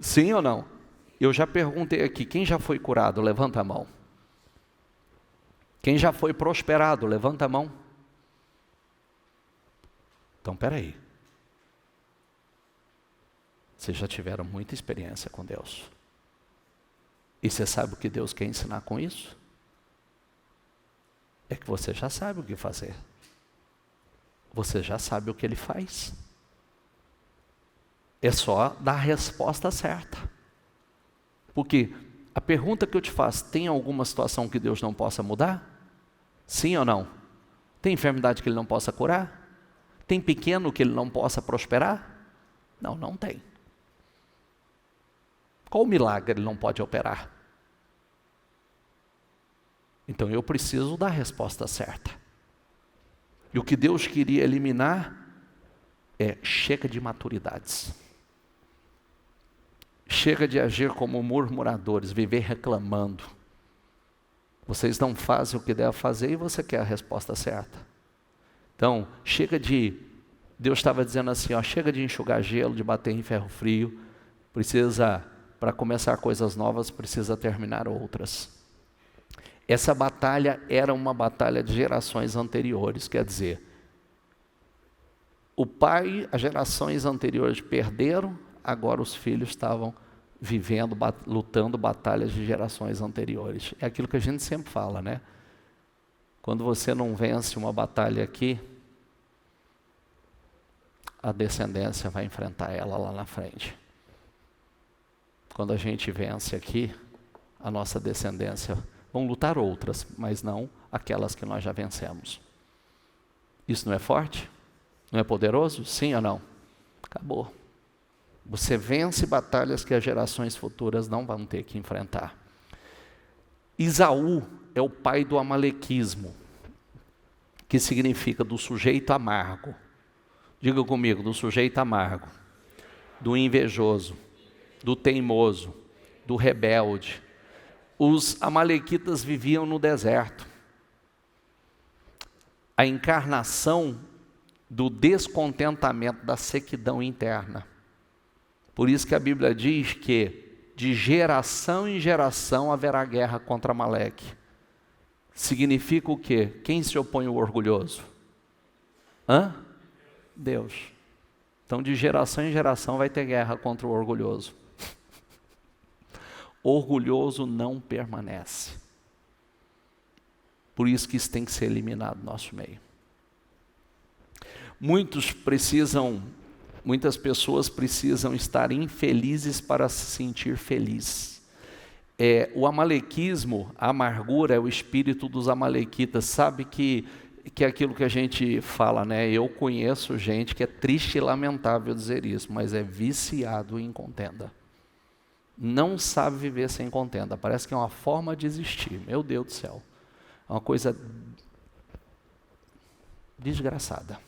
Sim ou não? Eu já perguntei aqui, quem já foi curado? Levanta a mão. Quem já foi prosperado? Levanta a mão. Então, peraí. Vocês já tiveram muita experiência com Deus. E você sabe o que Deus quer ensinar com isso? É que você já sabe o que fazer. Você já sabe o que Ele faz. É só dar a resposta certa. Porque a pergunta que eu te faço, tem alguma situação que Deus não possa mudar? Sim ou não? Tem enfermidade que Ele não possa curar? Tem pequeno que Ele não possa prosperar? Não, não tem. Qual milagre Ele não pode operar? Então eu preciso dar a resposta certa. E o que Deus queria eliminar é: chega de maturidades. Chega de agir como murmuradores, viver reclamando. Vocês não fazem o que devem fazer e você quer a resposta certa. Então, chega de... Deus estava dizendo assim, ó, chega de enxugar gelo, de bater em ferro frio. Precisa, para começar coisas novas, precisa terminar outras. Essa batalha era uma batalha de gerações anteriores, quer dizer, o pai, as gerações anteriores perderam, agora os filhos estavam vivendo, lutando batalhas de gerações anteriores. É aquilo que a gente sempre fala, né? Quando você não vence uma batalha aqui, a descendência vai enfrentar ela lá na frente. Quando a gente vence aqui, a nossa descendência vão lutar outras, mas não aquelas que nós já vencemos. Isso não é forte? Não é poderoso? Sim ou não? Acabou. Você vence batalhas que as gerações futuras não vão ter que enfrentar. Esaú é o pai do amalequismo, que significa do sujeito amargo. Diga comigo, do sujeito amargo, do invejoso, do teimoso, do rebelde. Os amalequitas viviam no deserto. A encarnação do descontentamento, da sequidão interna. Por isso que a Bíblia diz que de geração em geração haverá guerra contra Amaleque. Significa o quê? Quem se opõe ao orgulhoso? Deus. Então de geração em geração vai ter guerra contra o orgulhoso. Orgulhoso não permanece. Por isso que isso tem que ser eliminado do nosso meio. Muitas pessoas precisam estar infelizes para se sentir feliz. O amalequismo, a amargura é o espírito dos amalequitas. Sabe que é aquilo que a gente fala, né? Eu conheço gente que é triste e lamentável dizer isso, mas é viciado em contenda. Não sabe viver sem contenda. Parece que é uma forma de existir. Meu Deus do céu. É uma coisa desgraçada.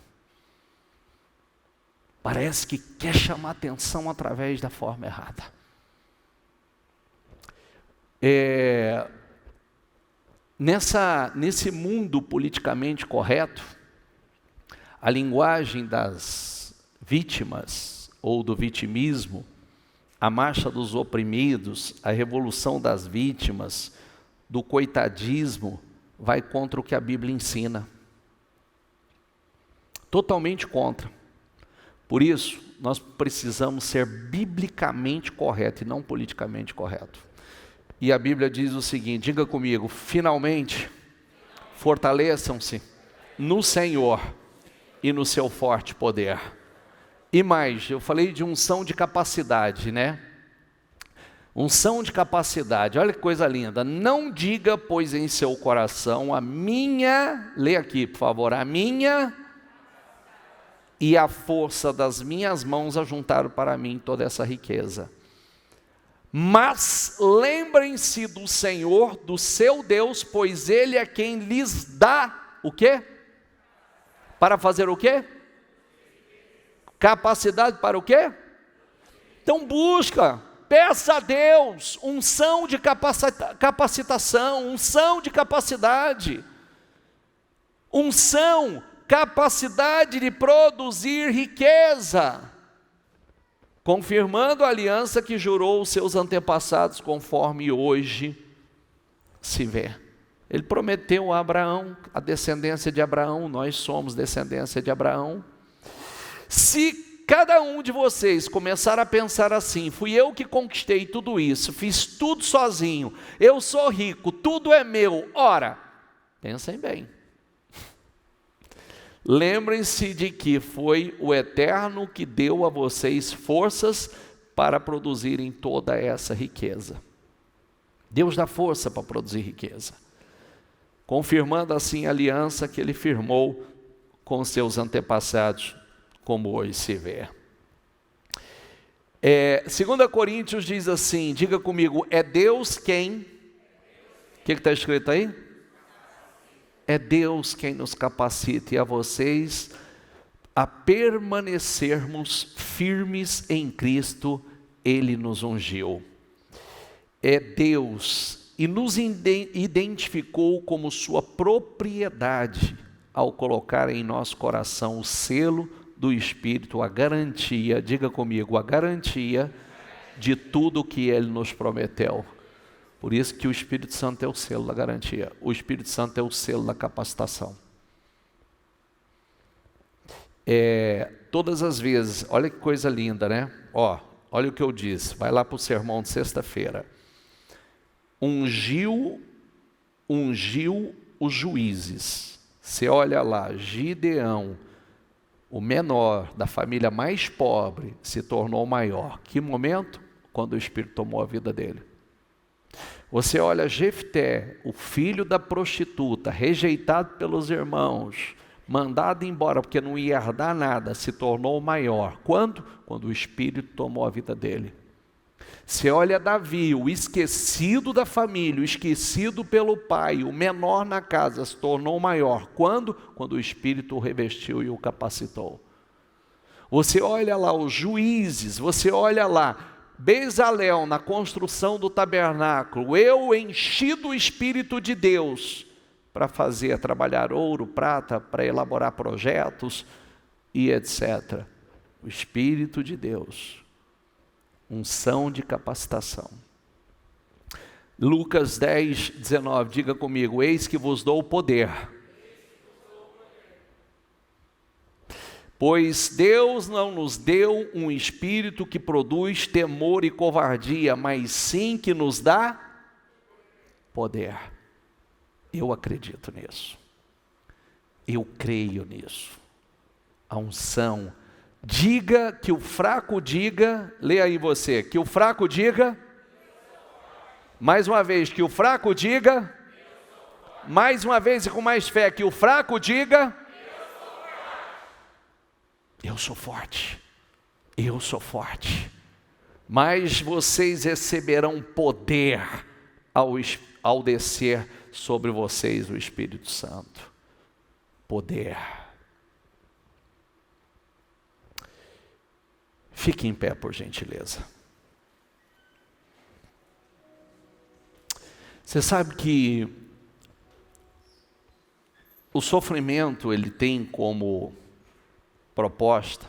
Parece que quer chamar atenção através da forma errada. Nesse mundo politicamente correto, a linguagem das vítimas ou do vitimismo, a marcha dos oprimidos, a revolução das vítimas, do coitadismo, vai contra o que a Bíblia ensina. Totalmente contra. Por isso, nós precisamos ser biblicamente correto e não politicamente correto. E a Bíblia diz o seguinte, diga comigo, finalmente, fortaleçam-se no Senhor e no seu forte poder. E mais, eu falei de unção de capacidade, né? Unção de capacidade, olha que coisa linda. Não diga, pois, em seu coração, a minha, lê aqui, por favor, a minha e a força das minhas mãos ajuntaram para mim toda essa riqueza. Mas lembrem-se do Senhor, do seu Deus, pois Ele é quem lhes dá, o quê? Para fazer o quê? Capacidade para o quê? Então busca, peça a Deus, unção de capacitação, unção de capacidade, unção, capacidade de produzir riqueza, confirmando a aliança que jurou os seus antepassados, conforme hoje se vê. Ele prometeu a Abraão, a descendência de Abraão, nós somos descendência de Abraão. Se cada um de vocês começar a pensar assim, fui eu que conquistei tudo isso, fiz tudo sozinho, eu sou rico, tudo é meu, ora, pensem bem. Lembrem-se de que foi o Eterno que deu a vocês forças para produzirem toda essa riqueza. Deus dá força para produzir riqueza, confirmando assim a aliança que Ele firmou com seus antepassados, como hoje se vê. 2 Coríntios diz assim, diga comigo, é Deus quem? O que está escrito aí? É Deus quem nos capacita e a vocês a permanecermos firmes em Cristo, Ele nos ungiu. É Deus e nos identificou como sua propriedade ao colocar em nosso coração o selo do Espírito, a garantia, diga comigo, a garantia de tudo que Ele nos prometeu. Por isso que o Espírito Santo é o selo da garantia, o Espírito Santo é o selo da capacitação. Todas as vezes, olha que coisa linda, né? Olha o que eu disse, vai lá para o sermão de sexta-feira. Ungiu os juízes. Você olha lá, Gideão, o menor da família mais pobre, se tornou maior. Que momento? Quando o Espírito tomou a vida dele. Você olha Jefté, o filho da prostituta, rejeitado pelos irmãos, mandado embora, porque não ia herdar nada, se tornou maior. Quando? Quando o Espírito tomou a vida dele. Você olha Davi, o esquecido da família, o esquecido pelo pai, o menor na casa, se tornou maior. Quando? Quando o Espírito o revestiu e o capacitou. Você olha lá os juízes, você olha lá Bezalel na construção do tabernáculo. Eu enchi do Espírito de Deus para trabalhar ouro, prata, para elaborar projetos e etc. O Espírito de Deus. Unção de capacitação. Lucas 10, 19, diga comigo: eis que vos dou o poder. Pois Deus não nos deu um espírito que produz temor e covardia, mas sim que nos dá poder. Eu acredito nisso. Eu creio nisso. A unção. Diga que o fraco diga, leia aí você, que o fraco diga, mais uma vez, que o fraco diga, mais uma vez e com mais fé, que o fraco diga, eu sou forte, eu sou forte, mas vocês receberão poder ao descer sobre vocês o Espírito Santo. Poder. Fique em pé, por gentileza. Você sabe que o sofrimento, ele tem como proposta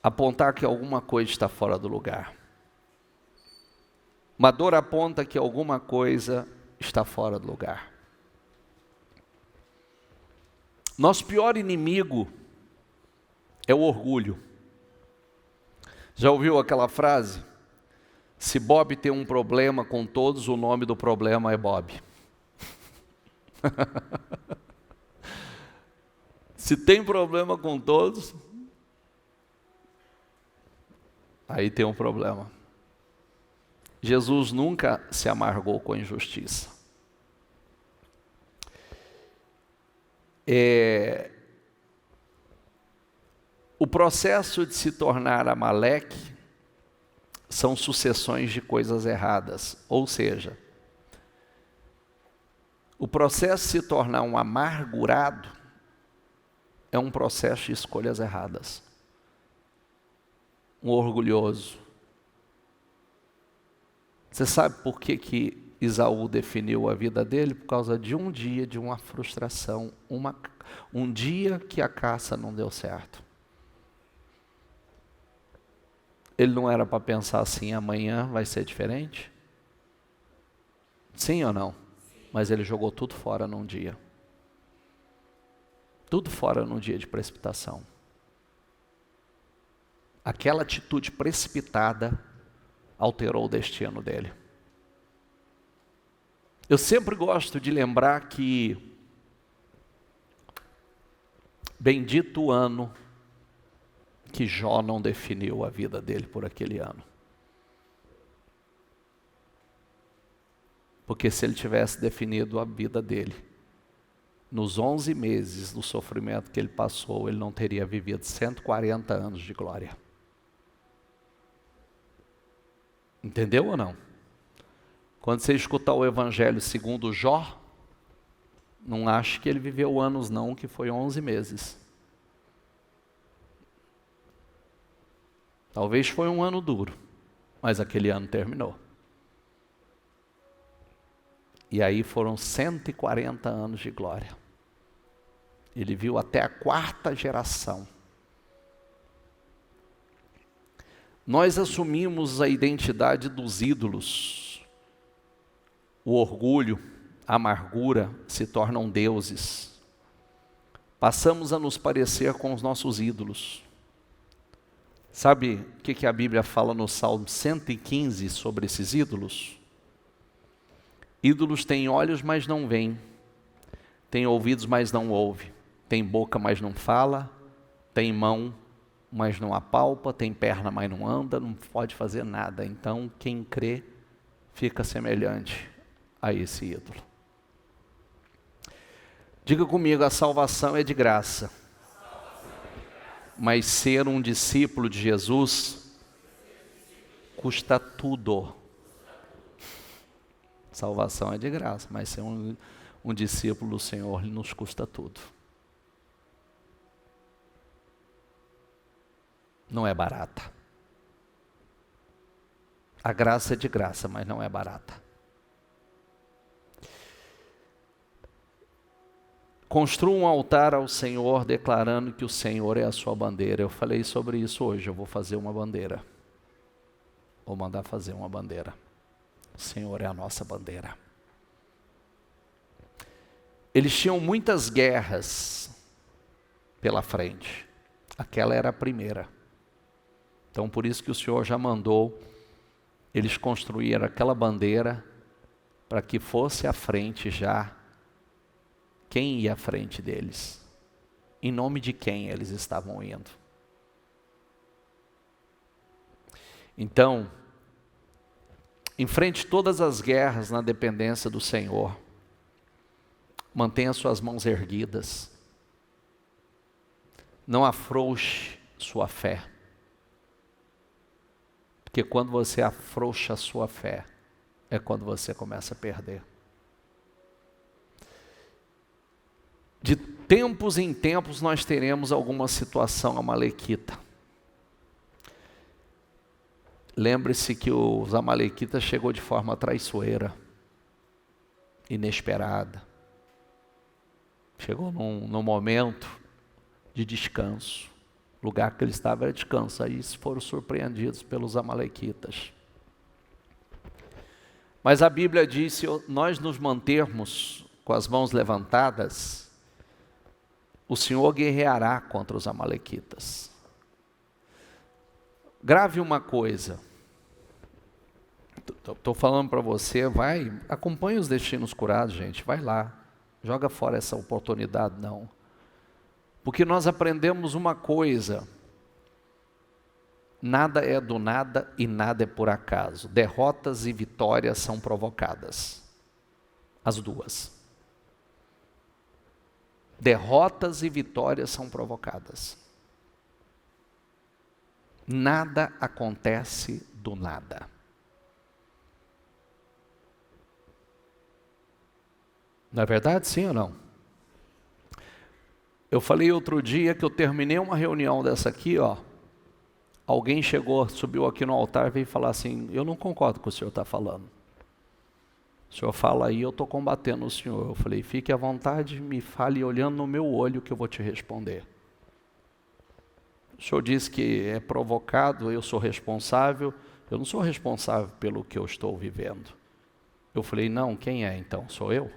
apontar que alguma coisa está fora do lugar. Uma dor aponta que alguma coisa está fora do lugar. Nosso pior inimigo é o orgulho. Já ouviu aquela frase? Se Bob tem um problema com todos, o nome do problema é Bob. Se tem problema com todos, aí tem um problema. Jesus nunca se amargou com a injustiça. O processo de se tornar Amaleque são sucessões de coisas erradas. Ou seja, o processo de se tornar um amargurado é um processo de escolhas erradas. Um orgulhoso. Você sabe por que Esaú definiu a vida dele? Por causa de um dia de uma frustração, um dia que a caça não deu certo. Ele não era para pensar assim, amanhã vai ser diferente? Sim ou não? Mas ele jogou tudo fora num dia. Tudo fora num dia de precipitação. Aquela atitude precipitada alterou o destino dele. Eu sempre gosto de lembrar que bendito o ano que Jó não definiu a vida dele por aquele ano. Porque se ele tivesse definido a vida dele, nos 11 meses do sofrimento que ele passou, ele não teria vivido 140 anos de glória. Entendeu ou não? Quando você escutar o Evangelho segundo Jó, não ache que ele viveu anos não, que foi 11 meses. Talvez foi um ano duro, mas aquele ano terminou. E aí foram 140 anos de glória. Ele viu até a 4ª geração. Nós assumimos a identidade dos ídolos. O orgulho, a amargura se tornam deuses. Passamos a nos parecer com os nossos ídolos. Sabe o que a Bíblia fala no Salmo 115 sobre esses ídolos? Ídolos têm olhos, mas não veem. Têm ouvidos, mas não ouvem. Tem boca, mas não fala. Tem mão, mas não apalpa. Tem perna, mas não anda. Não pode fazer nada. Então, quem crê fica semelhante a esse ídolo. Diga comigo, a salvação é de graça. Mas ser um discípulo de Jesus custa tudo. Salvação é de graça, mas ser um discípulo do Senhor nos custa tudo. Não é barata. A graça é de graça, mas não é barata. Construa um altar ao Senhor, declarando que o Senhor é a sua bandeira. Eu falei sobre isso hoje, eu vou fazer uma bandeira. Vou mandar fazer uma bandeira. O Senhor é a nossa bandeira. Eles tinham muitas guerras pela frente. Aquela era a primeira. Então por isso que o Senhor já mandou eles construírem aquela bandeira para que fosse à frente já quem ia à frente deles. Em nome de quem eles estavam indo. Então, enfrente todas as guerras na dependência do Senhor. Mantenha suas mãos erguidas. Não afrouxe sua fé. Porque quando você afrouxa a sua fé, é quando você começa a perder. De tempos em tempos nós teremos alguma situação amalequita. Lembre-se que os amalequitas chegou de forma traiçoeira, inesperada. Chegou num momento de descanso. O lugar que ele estava era descanso. Aí foram surpreendidos pelos amalequitas. Mas a Bíblia diz, se nós nos mantermos com as mãos levantadas, o Senhor guerreará contra os amalequitas. Grave uma coisa. Estou falando para você, acompanhe os destinos curados, gente, vai lá. Joga fora essa oportunidade, não. Porque nós aprendemos uma coisa. Nada é do nada e nada é por acaso. Derrotas e vitórias são provocadas. As duas. Derrotas e vitórias são provocadas. Nada acontece do nada. Não é verdade, sim ou não? Eu falei outro dia que eu terminei uma reunião dessa aqui, alguém chegou, subiu aqui no altar e veio falar assim, eu não concordo com o que o senhor está falando. O senhor fala aí, eu estou combatendo o senhor. Eu falei, fique à vontade, me fale olhando no meu olho que eu vou te responder. O senhor diz que é provocado, eu sou responsável. Eu não sou responsável pelo que eu estou vivendo. Eu falei, não, quem é então? Sou eu?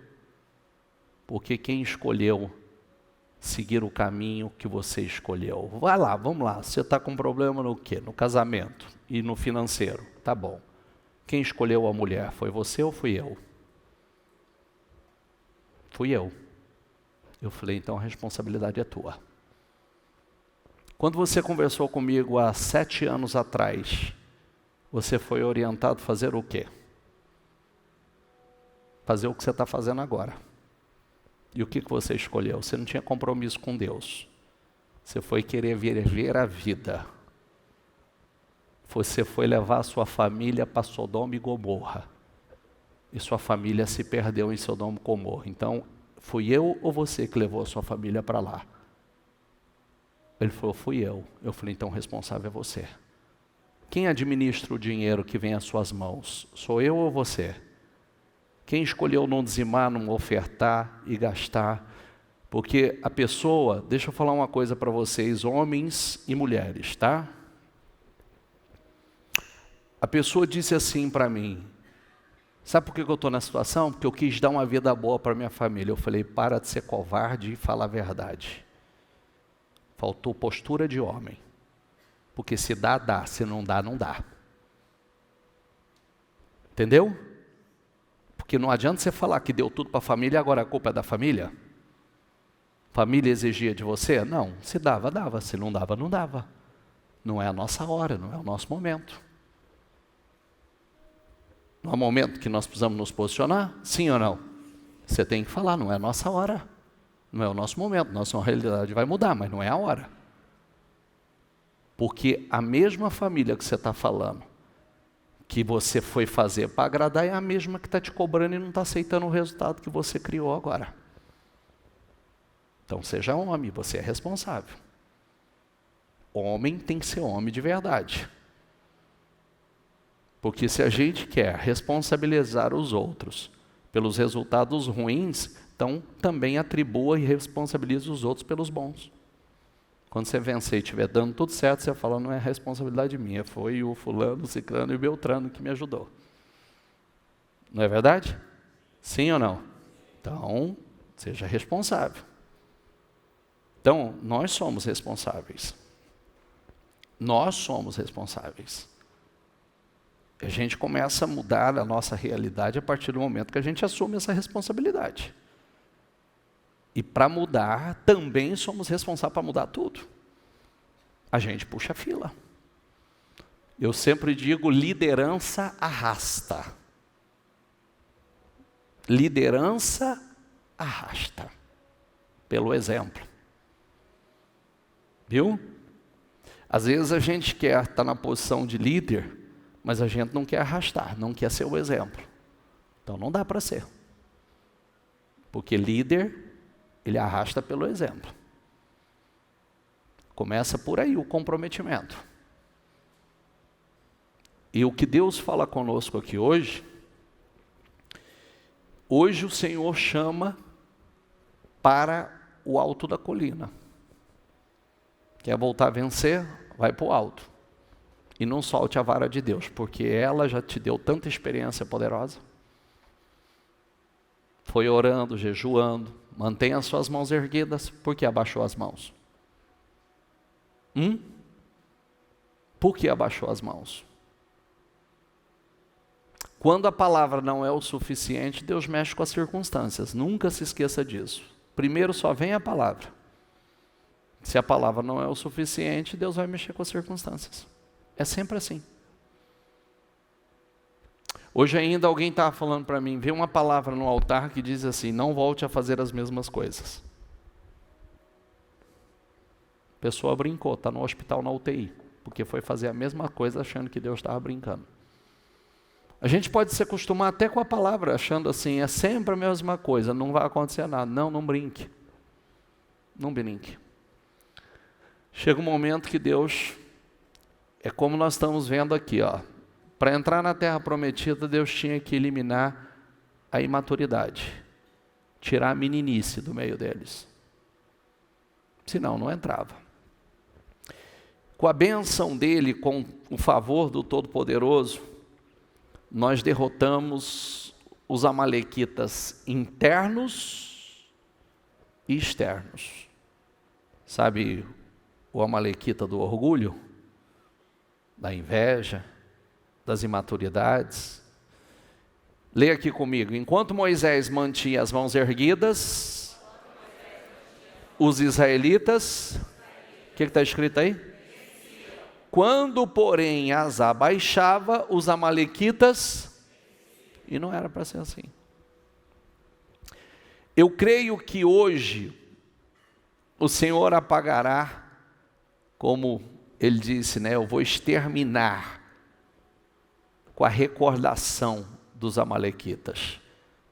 Porque quem escolheu seguir o caminho que você escolheu? Vai lá, vamos lá. Você está com problema no quê? No casamento e no financeiro. Tá bom. Quem escolheu a mulher? Foi você ou fui eu? Fui eu. Eu falei, então a responsabilidade é tua. Quando você conversou comigo há 7 anos atrás, você foi orientado a fazer o quê? Fazer o que você está fazendo agora. E o que você escolheu? Você não tinha compromisso com Deus. Você foi querer viver a vida. Você foi levar a sua família para Sodoma e Gomorra. E sua família se perdeu em Sodoma e Gomorra. Então, fui eu ou você que levou a sua família para lá? Ele falou, fui eu. Eu falei, então o responsável é você. Quem administra o dinheiro que vem às suas mãos? Sou eu ou você? Quem escolheu não dizimar, não ofertar e gastar? Porque a pessoa, deixa eu falar uma coisa para vocês, homens e mulheres, tá? A pessoa disse assim para mim, sabe por que eu estou nessa situação? Porque eu quis dar uma vida boa para minha família. Eu falei, para de ser covarde e fala a verdade. Faltou postura de homem. Porque se dá, dá. Se não dá, não dá. Entendeu? Porque não adianta você falar que deu tudo para a família e agora a culpa é da família. Família exigia de você? Não. Se dava, dava. Se não dava, não dava. Não é a nossa hora, não é o nosso momento. Não é o momento que nós precisamos nos posicionar? Sim ou não? Você tem que falar, não é a nossa hora. Não é o nosso momento, nossa realidade vai mudar, mas não é a hora. Porque a mesma família que você está falando, que você foi fazer para agradar, é a mesma que está te cobrando e não está aceitando o resultado que você criou agora. Então seja homem, você é responsável. Homem tem que ser homem de verdade. Porque se a gente quer responsabilizar os outros pelos resultados ruins, então também atribua e responsabiliza os outros pelos bons. Quando você vencer e estiver dando tudo certo, você fala, não é responsabilidade minha, foi o fulano, o ciclano e o beltrano que me ajudou. Não é verdade? Sim ou não? Então, seja responsável. Então, nós somos responsáveis. Nós somos responsáveis. A gente começa a mudar a nossa realidade a partir do momento que a gente assume essa responsabilidade. E para mudar, também somos responsáveis para mudar tudo. A gente puxa a fila. Eu sempre digo, liderança arrasta. Liderança arrasta. Pelo exemplo. Viu? Às vezes a gente quer estar na posição de líder, mas a gente não quer arrastar, não quer ser o exemplo. Então não dá para ser. Porque líder, ele arrasta pelo exemplo. Começa por aí o comprometimento. E o que Deus fala conosco aqui hoje o Senhor chama para o alto da colina. Quer voltar a vencer? Vai para o alto. E não solte a vara de Deus, porque ela já te deu tanta experiência poderosa. Foi orando, jejuando, mantenha as suas mãos erguidas. Por que abaixou as mãos? Por que abaixou as mãos? Quando a palavra não é o suficiente, Deus mexe com as circunstâncias. Nunca se esqueça disso. Primeiro só vem a palavra. Se a palavra não é o suficiente, Deus vai mexer com as circunstâncias. É sempre assim. Hoje ainda alguém estava falando para mim, veio uma palavra no altar que diz assim, não volte a fazer as mesmas coisas. A pessoa brincou, está no hospital na UTI, porque foi fazer a mesma coisa achando que Deus estava brincando. A gente pode se acostumar até com a palavra, achando assim, é sempre a mesma coisa, não vai acontecer nada. Não brinque. Não brinque. Chega um momento que Deus, é como nós estamos vendo aqui, ó. Para entrar na terra prometida, Deus tinha que eliminar a imaturidade, tirar a meninice do meio deles. Senão não entrava. Com a bênção dele, com o favor do Todo-Poderoso, nós derrotamos os amalequitas internos e externos. Sabe o amalequita do orgulho, da inveja, das imaturidades? Leia aqui comigo. Enquanto Moisés mantinha as mãos erguidas, os israelitas, o que está escrito aí? Quando, porém, as abaixava, os amalequitas, e não era para ser assim. Eu creio que hoje o Senhor apagará, como ele disse, né? Eu vou exterminar com a recordação dos amalequitas.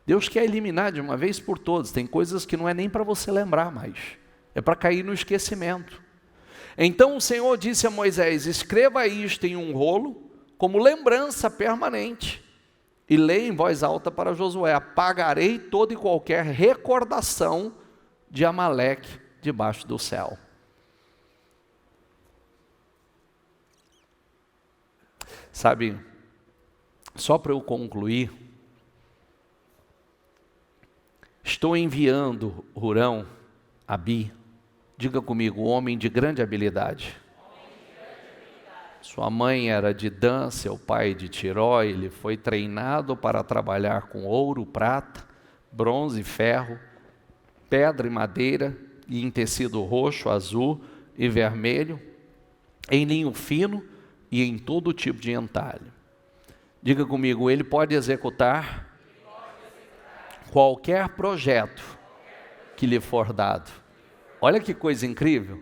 Deus quer eliminar de uma vez por todas. Tem coisas que não é nem para você lembrar mais, é para cair no esquecimento. Então o Senhor disse a Moisés, escreva isto em um rolo, como lembrança permanente, e leia em voz alta para Josué, apagarei toda e qualquer recordação de Amaleque debaixo do céu. Sabe, só para eu concluir, estou enviando Hurão, Abi, diga comigo, homem de grande habilidade. Sua mãe era de Dan, seu pai de Tiró, ele foi treinado para trabalhar com ouro, prata, bronze, ferro, pedra e madeira, e em tecido roxo, azul e vermelho, em linho fino e em todo tipo de entalhe. Diga comigo, ele pode executar qualquer projeto que lhe for dado. Olha que coisa incrível.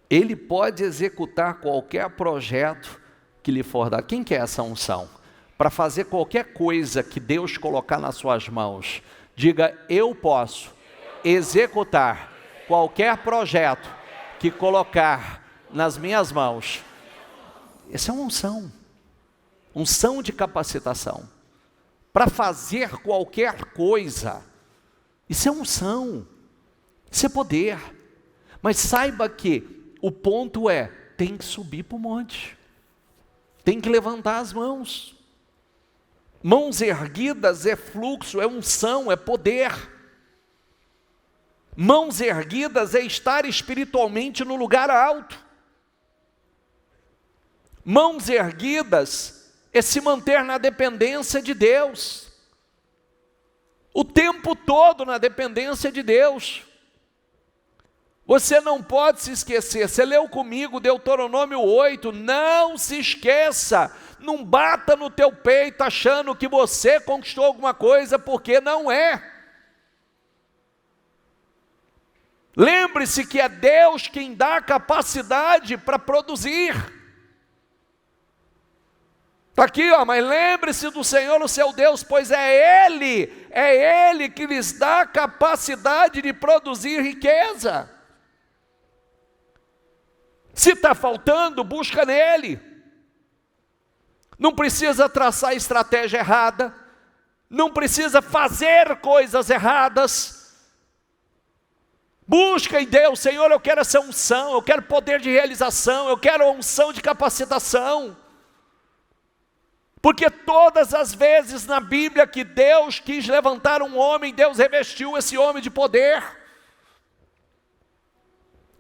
Ele pode executar qualquer projeto que lhe for dado. Quem quer essa unção? Para fazer qualquer coisa que Deus colocar nas suas mãos. Diga, eu posso executar qualquer projeto que colocar nas minhas mãos. Essa é uma unção. Unção de capacitação. Para fazer qualquer coisa. Isso é unção. Isso é poder. Mas saiba que o ponto é, tem que subir para o monte. Tem que levantar as mãos. Mãos erguidas é fluxo, é unção, é poder. Mãos erguidas é estar espiritualmente no lugar alto. Mãos erguidas é se manter na dependência de Deus. O tempo todo na dependência de Deus. Você não pode se esquecer, você leu comigo Deuteronômio 8, não se esqueça, não bata no teu peito achando que você conquistou alguma coisa, porque não é. Lembre-se que é Deus quem dá a capacidade para produzir. Está aqui, ó, mas lembre-se do Senhor, o seu Deus, pois é Ele que lhes dá a capacidade de produzir riqueza. Se está faltando, busca nele. Não precisa traçar estratégia errada. Não precisa fazer coisas erradas. Busca em Deus, Senhor, eu quero essa unção, eu quero poder de realização, eu quero a unção de capacitação. Porque todas as vezes na Bíblia que Deus quis levantar um homem, Deus revestiu esse homem de poder.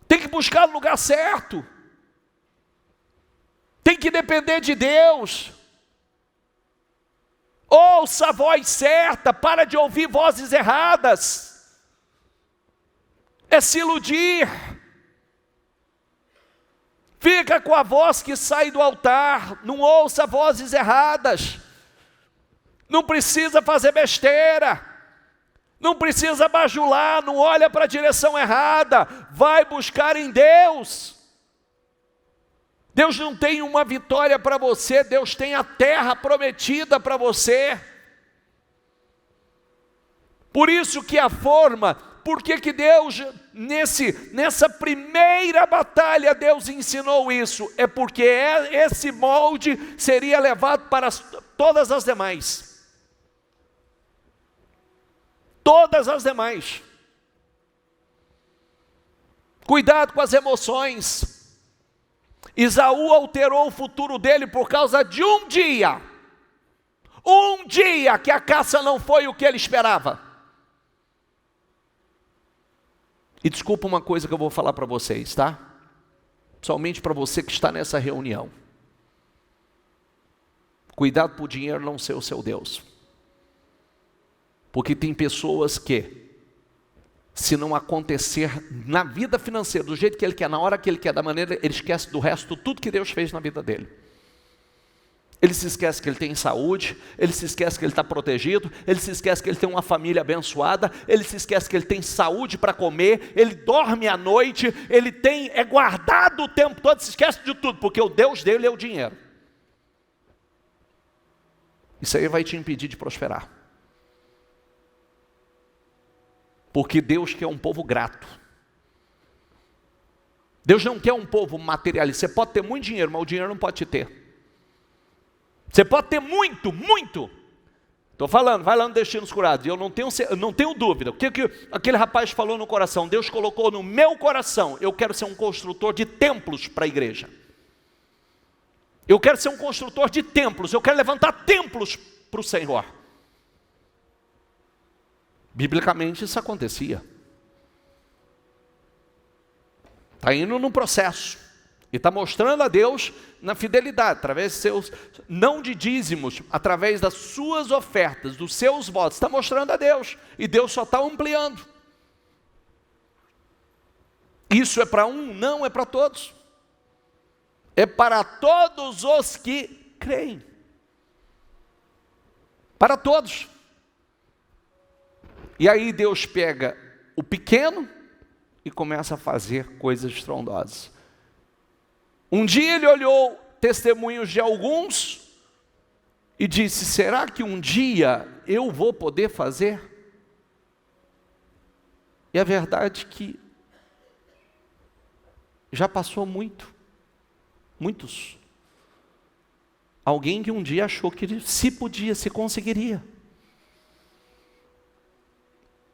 Tem que buscar no lugar certo. Tem que depender de Deus. Ouça a voz certa, para de ouvir vozes erradas. É se iludir. Fica com a voz que sai do altar, não ouça vozes erradas. Não precisa fazer besteira. Não precisa bajular, não olha para a direção errada, vai buscar em Deus. Deus não tem uma vitória para você, Deus tem a terra prometida para você. Por isso que a forma, por que Deus, nessa primeira batalha, Deus ensinou isso? É porque esse molde seria levado para todas as demais. Todas as demais. Cuidado com as emoções. Esaú alterou o futuro dele por causa de um dia. Um dia que a caça não foi o que ele esperava. E desculpa uma coisa que eu vou falar para vocês, tá? Somente para você que está nessa reunião. Cuidado para o dinheiro não ser o seu Deus. Porque tem pessoas que, se não acontecer na vida financeira, do jeito que ele quer, na hora que ele quer, da maneira, ele esquece do resto, tudo que Deus fez na vida dele. Ele se esquece que ele tem saúde, ele se esquece que ele está protegido, ele se esquece que ele tem uma família abençoada, ele se esquece que ele tem saúde para comer, ele dorme à noite, ele é guardado o tempo todo, se esquece de tudo, porque o Deus dele é o dinheiro. Isso aí vai te impedir de prosperar. Porque Deus quer um povo grato. Deus não quer um povo materialista. Você pode ter muito dinheiro, mas o dinheiro não pode te ter. Você pode ter muito, muito. Estou falando, vai lá no Destinos Curados. E eu não tenho dúvida. O que aquele rapaz falou no coração? Deus colocou no meu coração. Eu quero ser um construtor de templos para a igreja. Eu quero ser um construtor de templos. Eu quero levantar templos para o Senhor. Biblicamente isso acontecia. Está indo num processo. E está mostrando a Deus na fidelidade, através de seus, não de dízimos, através das suas ofertas, dos seus votos. Está mostrando a Deus. E Deus só está ampliando. Isso é para um? Não, é para todos. É para todos os que creem. Para todos. E aí Deus pega o pequeno e começa a fazer coisas estrondosas. Um dia ele olhou testemunhos de alguns e disse: será que um dia eu vou poder fazer? E a verdade é que já passou muitos. Alguém que um dia achou que se podia, se conseguiria.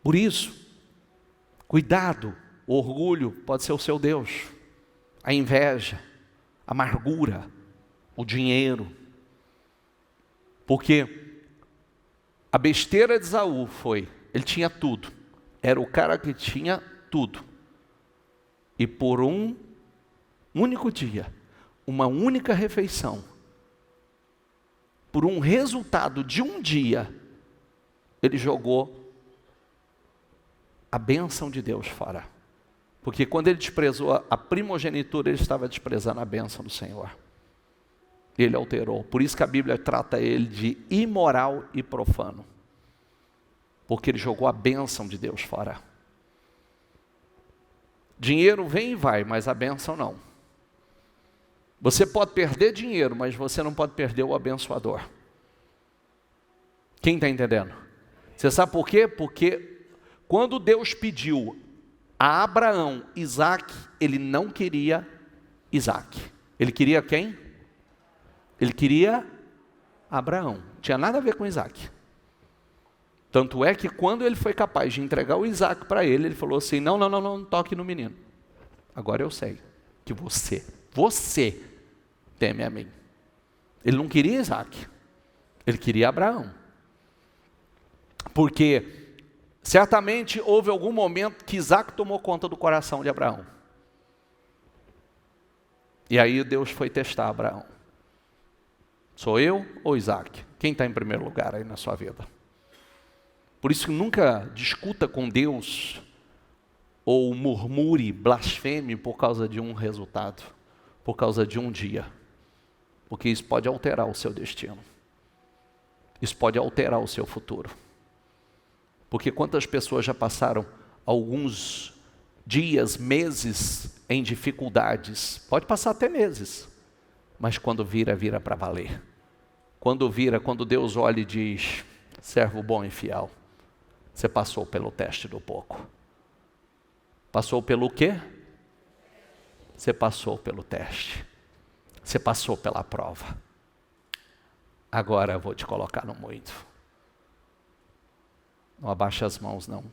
Por isso, cuidado, o orgulho pode ser o seu Deus, a inveja, a amargura, o dinheiro. Porque a besteira de Esaú foi, ele tinha tudo, era o cara que tinha tudo. E por um único dia, uma única refeição, por um resultado de um dia, ele jogou a bênção de Deus fora. Porque quando ele desprezou a primogenitura, ele estava desprezando a bênção do Senhor. Ele alterou. Por isso que a Bíblia trata ele de imoral e profano. Porque ele jogou a bênção de Deus fora. Dinheiro vem e vai, mas a bênção não. Você pode perder dinheiro, mas você não pode perder o abençoador. Quem está entendendo? Você sabe por quê? Porque quando Deus pediu a Abraão Isaac, ele não queria Isaac. Ele queria quem? Ele queria Abraão. Não tinha nada a ver com Isaac. Tanto é que quando ele foi capaz de entregar o Isaac para ele, ele falou assim: não toque no menino. Agora eu sei que você teme a mim. Ele não queria Isaac, ele queria Abraão. Porque certamente houve algum momento que Isaac tomou conta do coração de Abraão. E aí Deus foi testar Abraão. Sou eu ou Isaac? Quem está em primeiro lugar aí na sua vida? Por isso nunca discuta com Deus ou murmure, blasfeme por causa de um resultado, por causa de um dia. Porque isso pode alterar o seu destino. Isso pode alterar o seu futuro. Porque quantas pessoas já passaram alguns dias, meses em dificuldades, pode passar até meses, mas quando vira para valer. Quando Deus olha e diz: servo bom e fiel, você passou pelo teste do pouco. Passou pelo quê? Você passou pelo teste. Você passou pela prova. Agora eu vou te colocar no muito. Não abaixa as mãos não.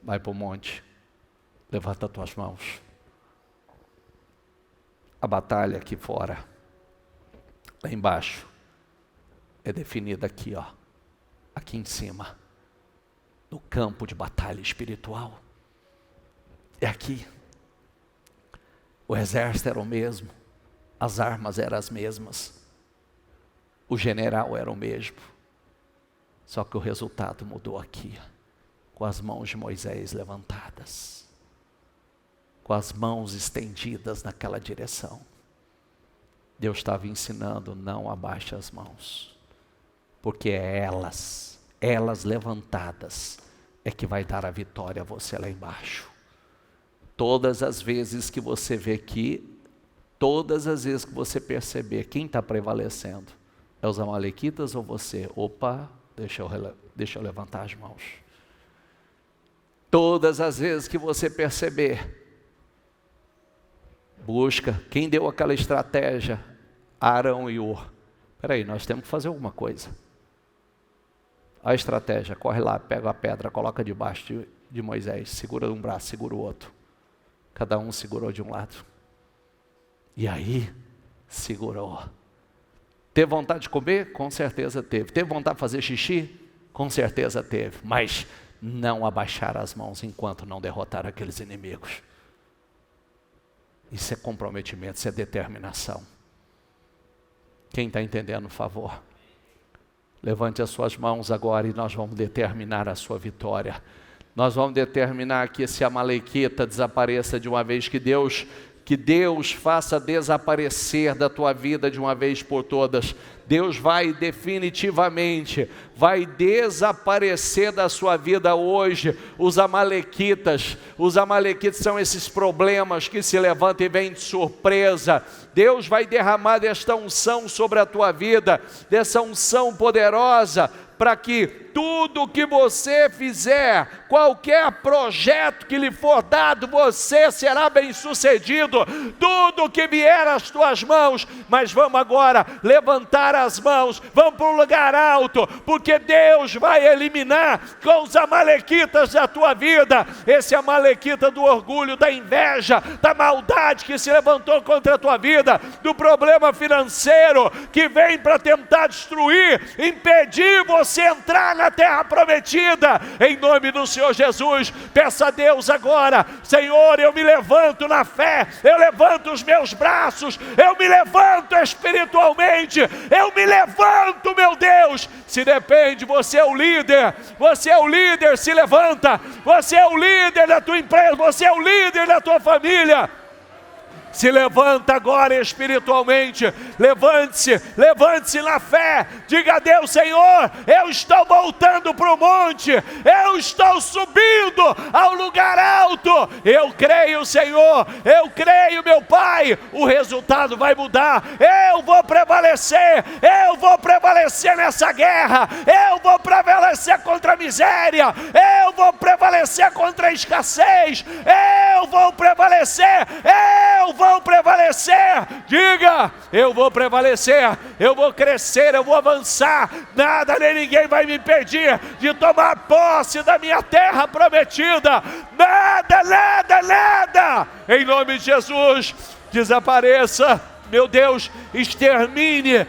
Vai para o monte. Levanta as tuas mãos. A batalha aqui fora, lá embaixo, é definida aqui, ó, aqui em cima, no campo de batalha espiritual. É aqui. O exército era o mesmo, as armas eram as mesmas, o general era o mesmo, só que o resultado mudou aqui, com as mãos de Moisés levantadas, com as mãos estendidas naquela direção. Deus estava ensinando: não abaixe as mãos, porque é elas levantadas, é que vai dar a vitória a você lá embaixo. Todas as vezes que você vê aqui, todas as vezes que você perceber quem está prevalecendo, é os amalequitas ou você? Opa, deixa eu levantar as mãos. Todas as vezes que você perceber, busca quem deu aquela estratégia, Arão e Ur. Espera aí, nós temos que fazer alguma coisa. A estratégia, corre lá, pega a pedra, coloca debaixo de Moisés, segura um braço, segura o outro. Cada um segurou de um lado. E aí, segurou. Teve vontade de comer? Com certeza teve. Teve vontade de fazer xixi? Com certeza teve. Mas não abaixar as mãos enquanto não derrotar aqueles inimigos. Isso é comprometimento, isso é determinação. Quem está entendendo, por favor? Levante as suas mãos agora e nós vamos determinar a sua vitória. Nós vamos determinar que esse amalequita desapareça de uma vez, que Deus que Deus faça desaparecer da tua vida de uma vez por todas. Deus vai definitivamente, vai desaparecer da sua vida hoje os amalequitas. Os amalequitas são esses problemas que se levantam e vêm de surpresa. Deus vai derramar desta unção sobre a tua vida, dessa unção poderosa, para que tudo que você fizer, qualquer projeto que lhe for dado, você será bem sucedido, tudo que vier às tuas mãos. Mas vamos agora levantar as mãos, vamos para um lugar alto, porque Deus vai eliminar com os amalequitas da tua vida, esse amalequita do orgulho, da inveja, da maldade que se levantou contra a tua vida, do problema financeiro que vem para tentar destruir, impedir você entrar na terra prometida. Em nome do Senhor Jesus, peça a Deus agora: Senhor, eu me levanto na fé, eu levanto os meus braços, eu me levanto espiritualmente, eu me levanto, meu Deus. Se depende, você é o líder, se levanta, você é o líder da tua empresa, você é o líder da tua família. Se levanta agora espiritualmente, levante-se na fé, diga a Deus: Senhor, eu estou voltando para o monte, eu estou subindo ao lugar alto, eu creio, Senhor, eu creio, meu Pai, o resultado vai mudar, eu vou prevalecer nessa guerra, eu vou prevalecer contra a miséria, eu vou prevalecer contra a escassez, eu vou prevalecer, diga: eu vou prevalecer, eu vou crescer, eu vou avançar, nada nem ninguém vai me impedir de tomar posse da minha terra prometida, nada, em nome de Jesus. Desapareça, meu Deus, extermine,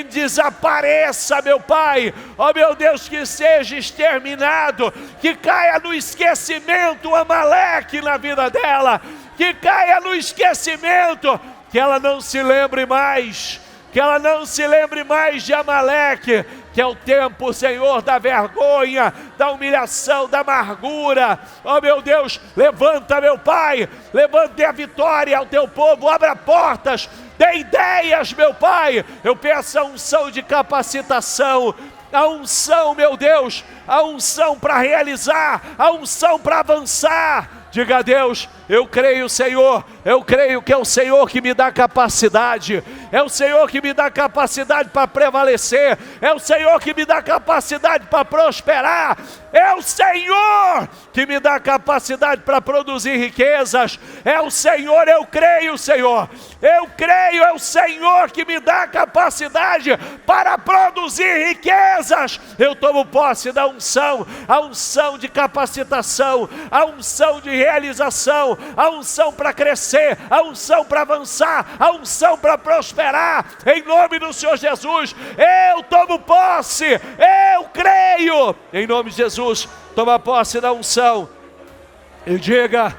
desapareça, meu Pai, ó meu Deus, que seja exterminado, que caia no esquecimento o Amaleque na vida dela, que caia no esquecimento, que ela não se lembre mais, de Amaleque, que é o tempo, Senhor, da vergonha, da humilhação, da amargura. Ó meu Deus, levanta, meu Pai, levante a vitória ao teu povo, abra portas, dê ideias, meu Pai. Eu peço a unção de capacitação, a unção, meu Deus, a unção para realizar, a unção para avançar. Diga a Deus: eu creio, Senhor, eu creio que é o Senhor que me dá capacidade, é o Senhor que me dá capacidade para prevalecer, é o Senhor que me dá capacidade para prosperar, é o Senhor que me dá capacidade para produzir riquezas, é o Senhor, eu creio, Senhor, é o Senhor que me dá capacidade para produzir riquezas. Eu tomo posse da unção, a unção de capacitação, a unção de realização, a unção para crescer, a unção para avançar, a unção para prosperar, em nome do Senhor Jesus. Eu tomo posse, eu creio, em nome de Jesus. Toma posse da unção e diga: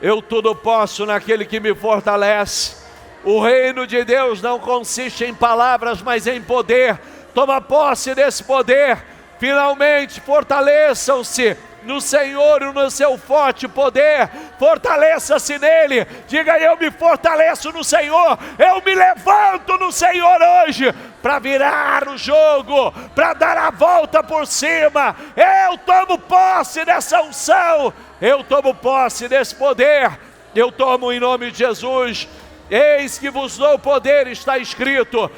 eu tudo posso naquele que me fortalece. O reino de Deus não consiste em palavras, mas em poder. Toma posse desse poder. Finalmente fortaleçam-se no Senhor e no seu forte poder, fortaleça-se nele. Diga: eu me fortaleço no Senhor, eu me levanto no Senhor hoje, para virar o jogo, para dar a volta por cima. Eu tomo posse dessa unção, eu tomo posse desse poder, eu tomo em nome de Jesus. Eis que vos dou poder, está escrito.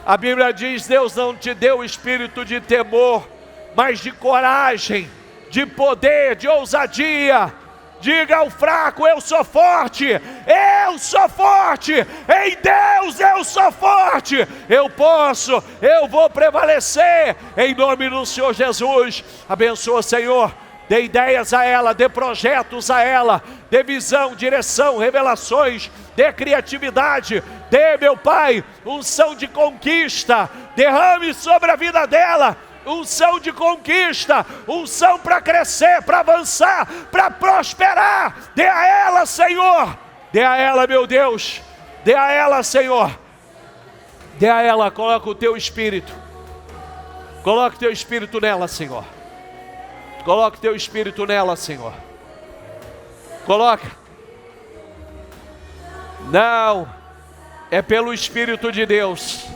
A Bíblia diz: Deus não te deu espírito de temor, mas de coragem, de poder, de ousadia. Diga ao fraco: eu sou forte, em Deus eu sou forte, eu posso, eu vou prevalecer, em nome do Senhor Jesus. Abençoa, Senhor, dê ideias a ela, dê projetos a ela, dê visão, direção, revelações, dê criatividade, dê, meu Pai, unção de conquista, derrame sobre a vida dela, unção de conquista, unção para crescer, para avançar, para prosperar. Dê a ela, Senhor, dê a ela, meu Deus, dê a ela, Senhor, dê a ela. Coloca o teu espírito, coloca o teu espírito nela, Senhor, coloca o teu espírito nela, Senhor, coloca. Não, é pelo Espírito de Deus.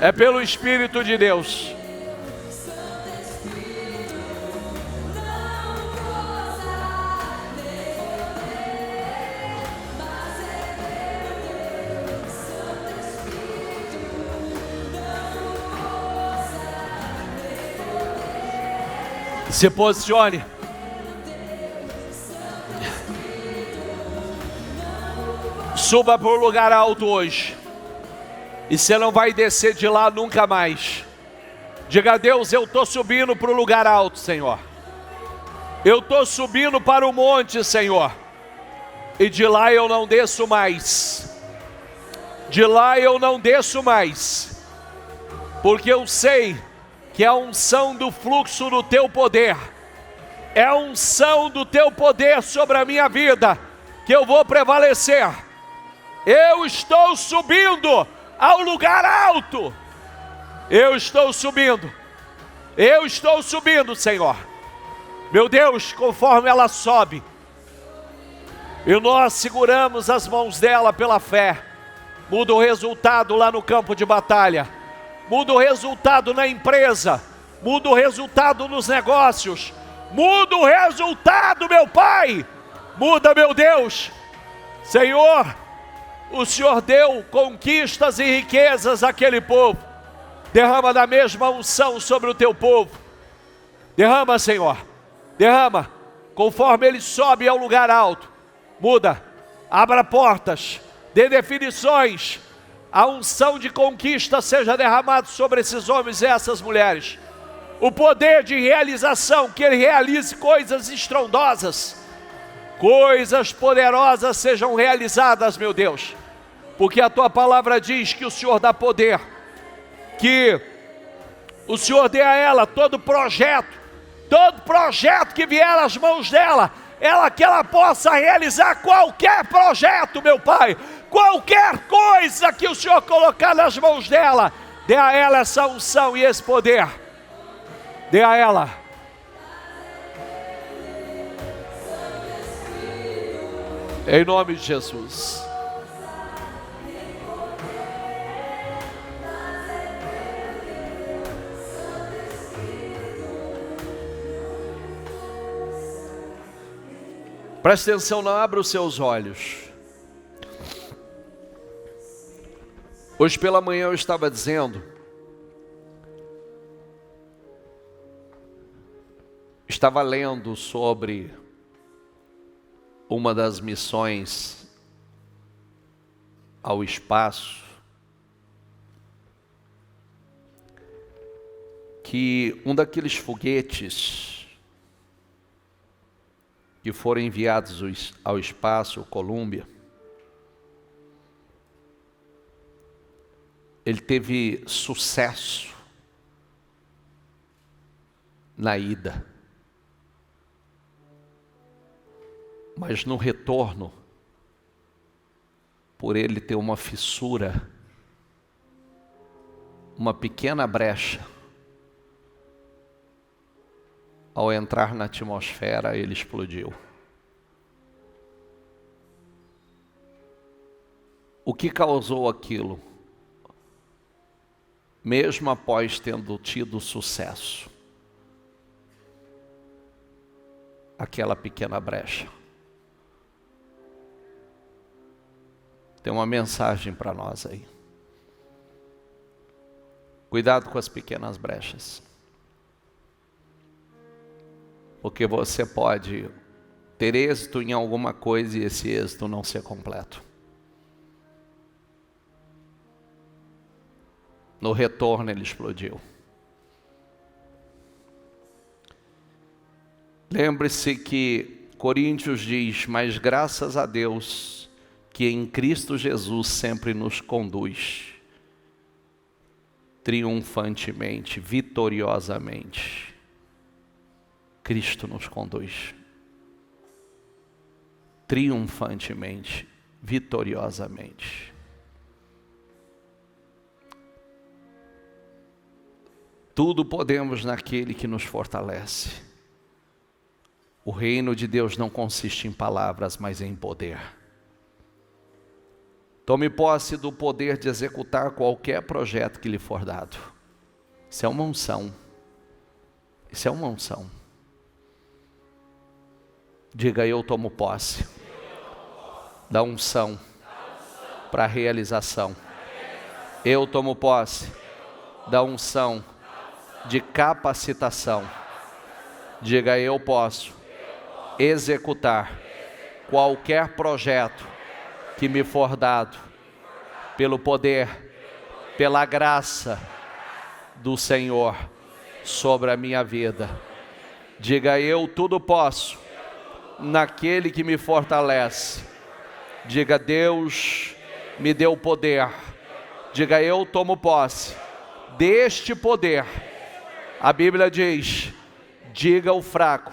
É pelo Espírito de Deus. Se posicione. Suba para o lugar alto hoje. E você não vai descer de lá nunca mais. Diga a Deus, eu estou subindo para o lugar alto, Senhor. Eu estou subindo para o monte, Senhor. E de lá eu não desço mais. De lá eu não desço mais. Porque eu sei que é a unção do fluxo do teu poder. É a unção do teu poder sobre a minha vida que eu vou prevalecer. Eu estou subindo ao lugar alto. Eu estou subindo. Eu estou subindo, Senhor. Meu Deus, conforme ela sobe, e nós seguramos as mãos dela pela fé, muda o resultado lá no campo de batalha, muda o resultado na empresa, muda o resultado nos negócios, muda o resultado, meu Pai, muda, meu Deus. Senhor, o Senhor deu conquistas e riquezas àquele povo, derrama da mesma unção sobre o teu povo, derrama, Senhor, derrama, conforme ele sobe ao lugar alto, muda, abra portas, dê definições, a unção de conquista seja derramada sobre esses homens e essas mulheres, o poder de realização, que ele realize coisas estrondosas, coisas poderosas sejam realizadas, meu Deus, porque a tua palavra diz que o Senhor dá poder, que o Senhor dê a ela todo projeto que vier às mãos dela, que ela possa realizar qualquer projeto, meu Pai, qualquer coisa que o Senhor colocar nas mãos dela, dê a ela essa unção e esse poder, dê a ela. Em nome de Jesus. Preste atenção, não abra os seus olhos. Hoje pela manhã eu estava dizendo, estava lendo sobre uma das missões ao espaço, que um daqueles foguetes que foram enviados ao espaço, o Columbia, ele teve sucesso na ida, mas no retorno, por ele ter uma fissura, uma pequena brecha, ao entrar na atmosfera, ele explodiu. O que causou aquilo? Mesmo após tendo tido sucesso, aquela pequena brecha. Tem uma mensagem para nós aí. Cuidado com as pequenas brechas. Porque você pode ter êxito em alguma coisa e esse êxito não ser completo. No retorno ele explodiu. Lembre-se que Coríntios diz, mas graças a Deus que em Cristo Jesus sempre nos conduz triunfantemente, vitoriosamente. Cristo nos conduz triunfantemente, vitoriosamente. Tudo podemos naquele que nos fortalece. O reino de Deus não consiste em palavras, mas em poder. Tome posse do poder de executar qualquer projeto que lhe for dado. Isso é uma unção. Isso é uma unção. Diga: eu tomo posse da unção para a realização. Eu tomo posse da unção de capacitação. Diga: eu posso executar qualquer projeto que me for dado pelo poder, pela graça do Senhor sobre a minha vida. Diga: eu tudo posso naquele que me fortalece. Diga: Deus me deu poder. Diga: eu tomo posse deste poder. A Bíblia diz: diga ao fraco: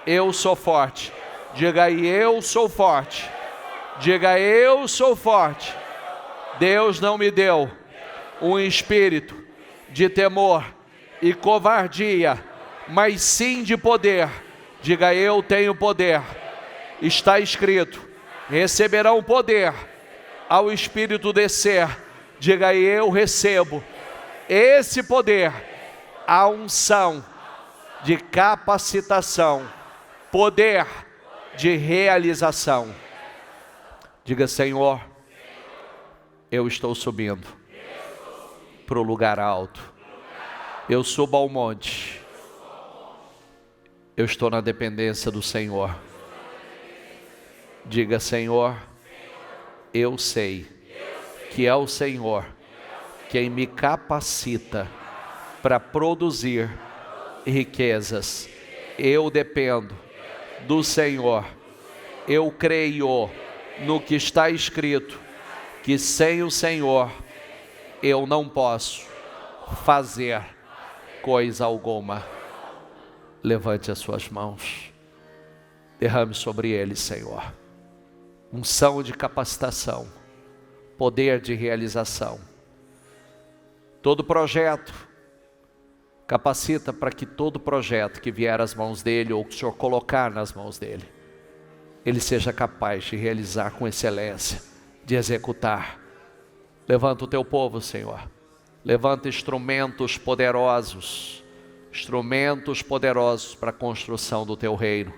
eu sou forte. Diga: e eu sou forte. Diga: eu sou forte. Deus não me deu um espírito de temor e covardia, mas sim de poder. Diga: eu tenho poder. Está escrito: receberão poder ao Espírito descer. Diga: eu recebo esse poder, a unção de capacitação, poder de realização. Diga: Senhor, eu estou subindo para o lugar alto. Eu subo ao monte. Eu estou na dependência do Senhor. Diga: Senhor, eu sei que é o Senhor quem me capacita para produzir riquezas. Eu dependo do Senhor. Eu creio no que está escrito, que sem o Senhor eu não posso fazer coisa alguma. Levante as suas mãos. Derrame sobre eles, Senhor, unção de capacitação, poder de realização. Todo projeto, capacita para que todo projeto que vier às mãos dele, ou que o Senhor colocar nas mãos dele, ele seja capaz de realizar com excelência, de executar. Levanta o teu povo, Senhor. Levanta instrumentos poderosos para a construção do teu reino.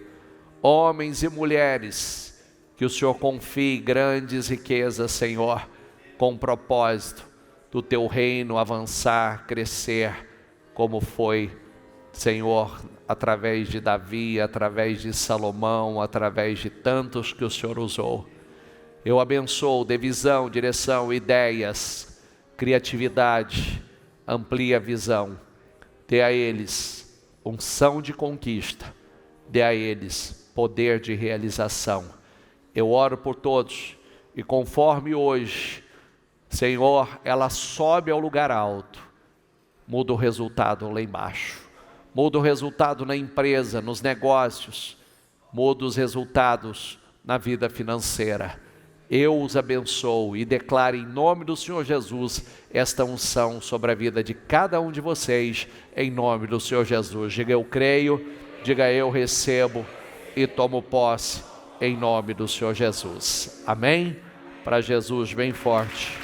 Homens e mulheres, que o Senhor confie grandes riquezas, Senhor, com o propósito do teu reino avançar, crescer, como foi, Senhor, através de Davi, através de Salomão, através de tantos que o Senhor usou. Eu abençoo, dê visão, direção, ideias, criatividade, amplia a visão. Dê a eles unção de conquista, dê a eles poder de realização. Eu oro por todos, e conforme hoje, Senhor, ela sobe ao lugar alto, muda o resultado lá embaixo, muda o resultado na empresa, nos negócios, muda os resultados na vida financeira. Eu os abençoo e declaro em nome do Senhor Jesus esta unção sobre a vida de cada um de vocês, em nome do Senhor Jesus. Diga: eu creio, diga: eu recebo e tomo posse, em nome do Senhor Jesus. Amém? Para Jesus, bem forte.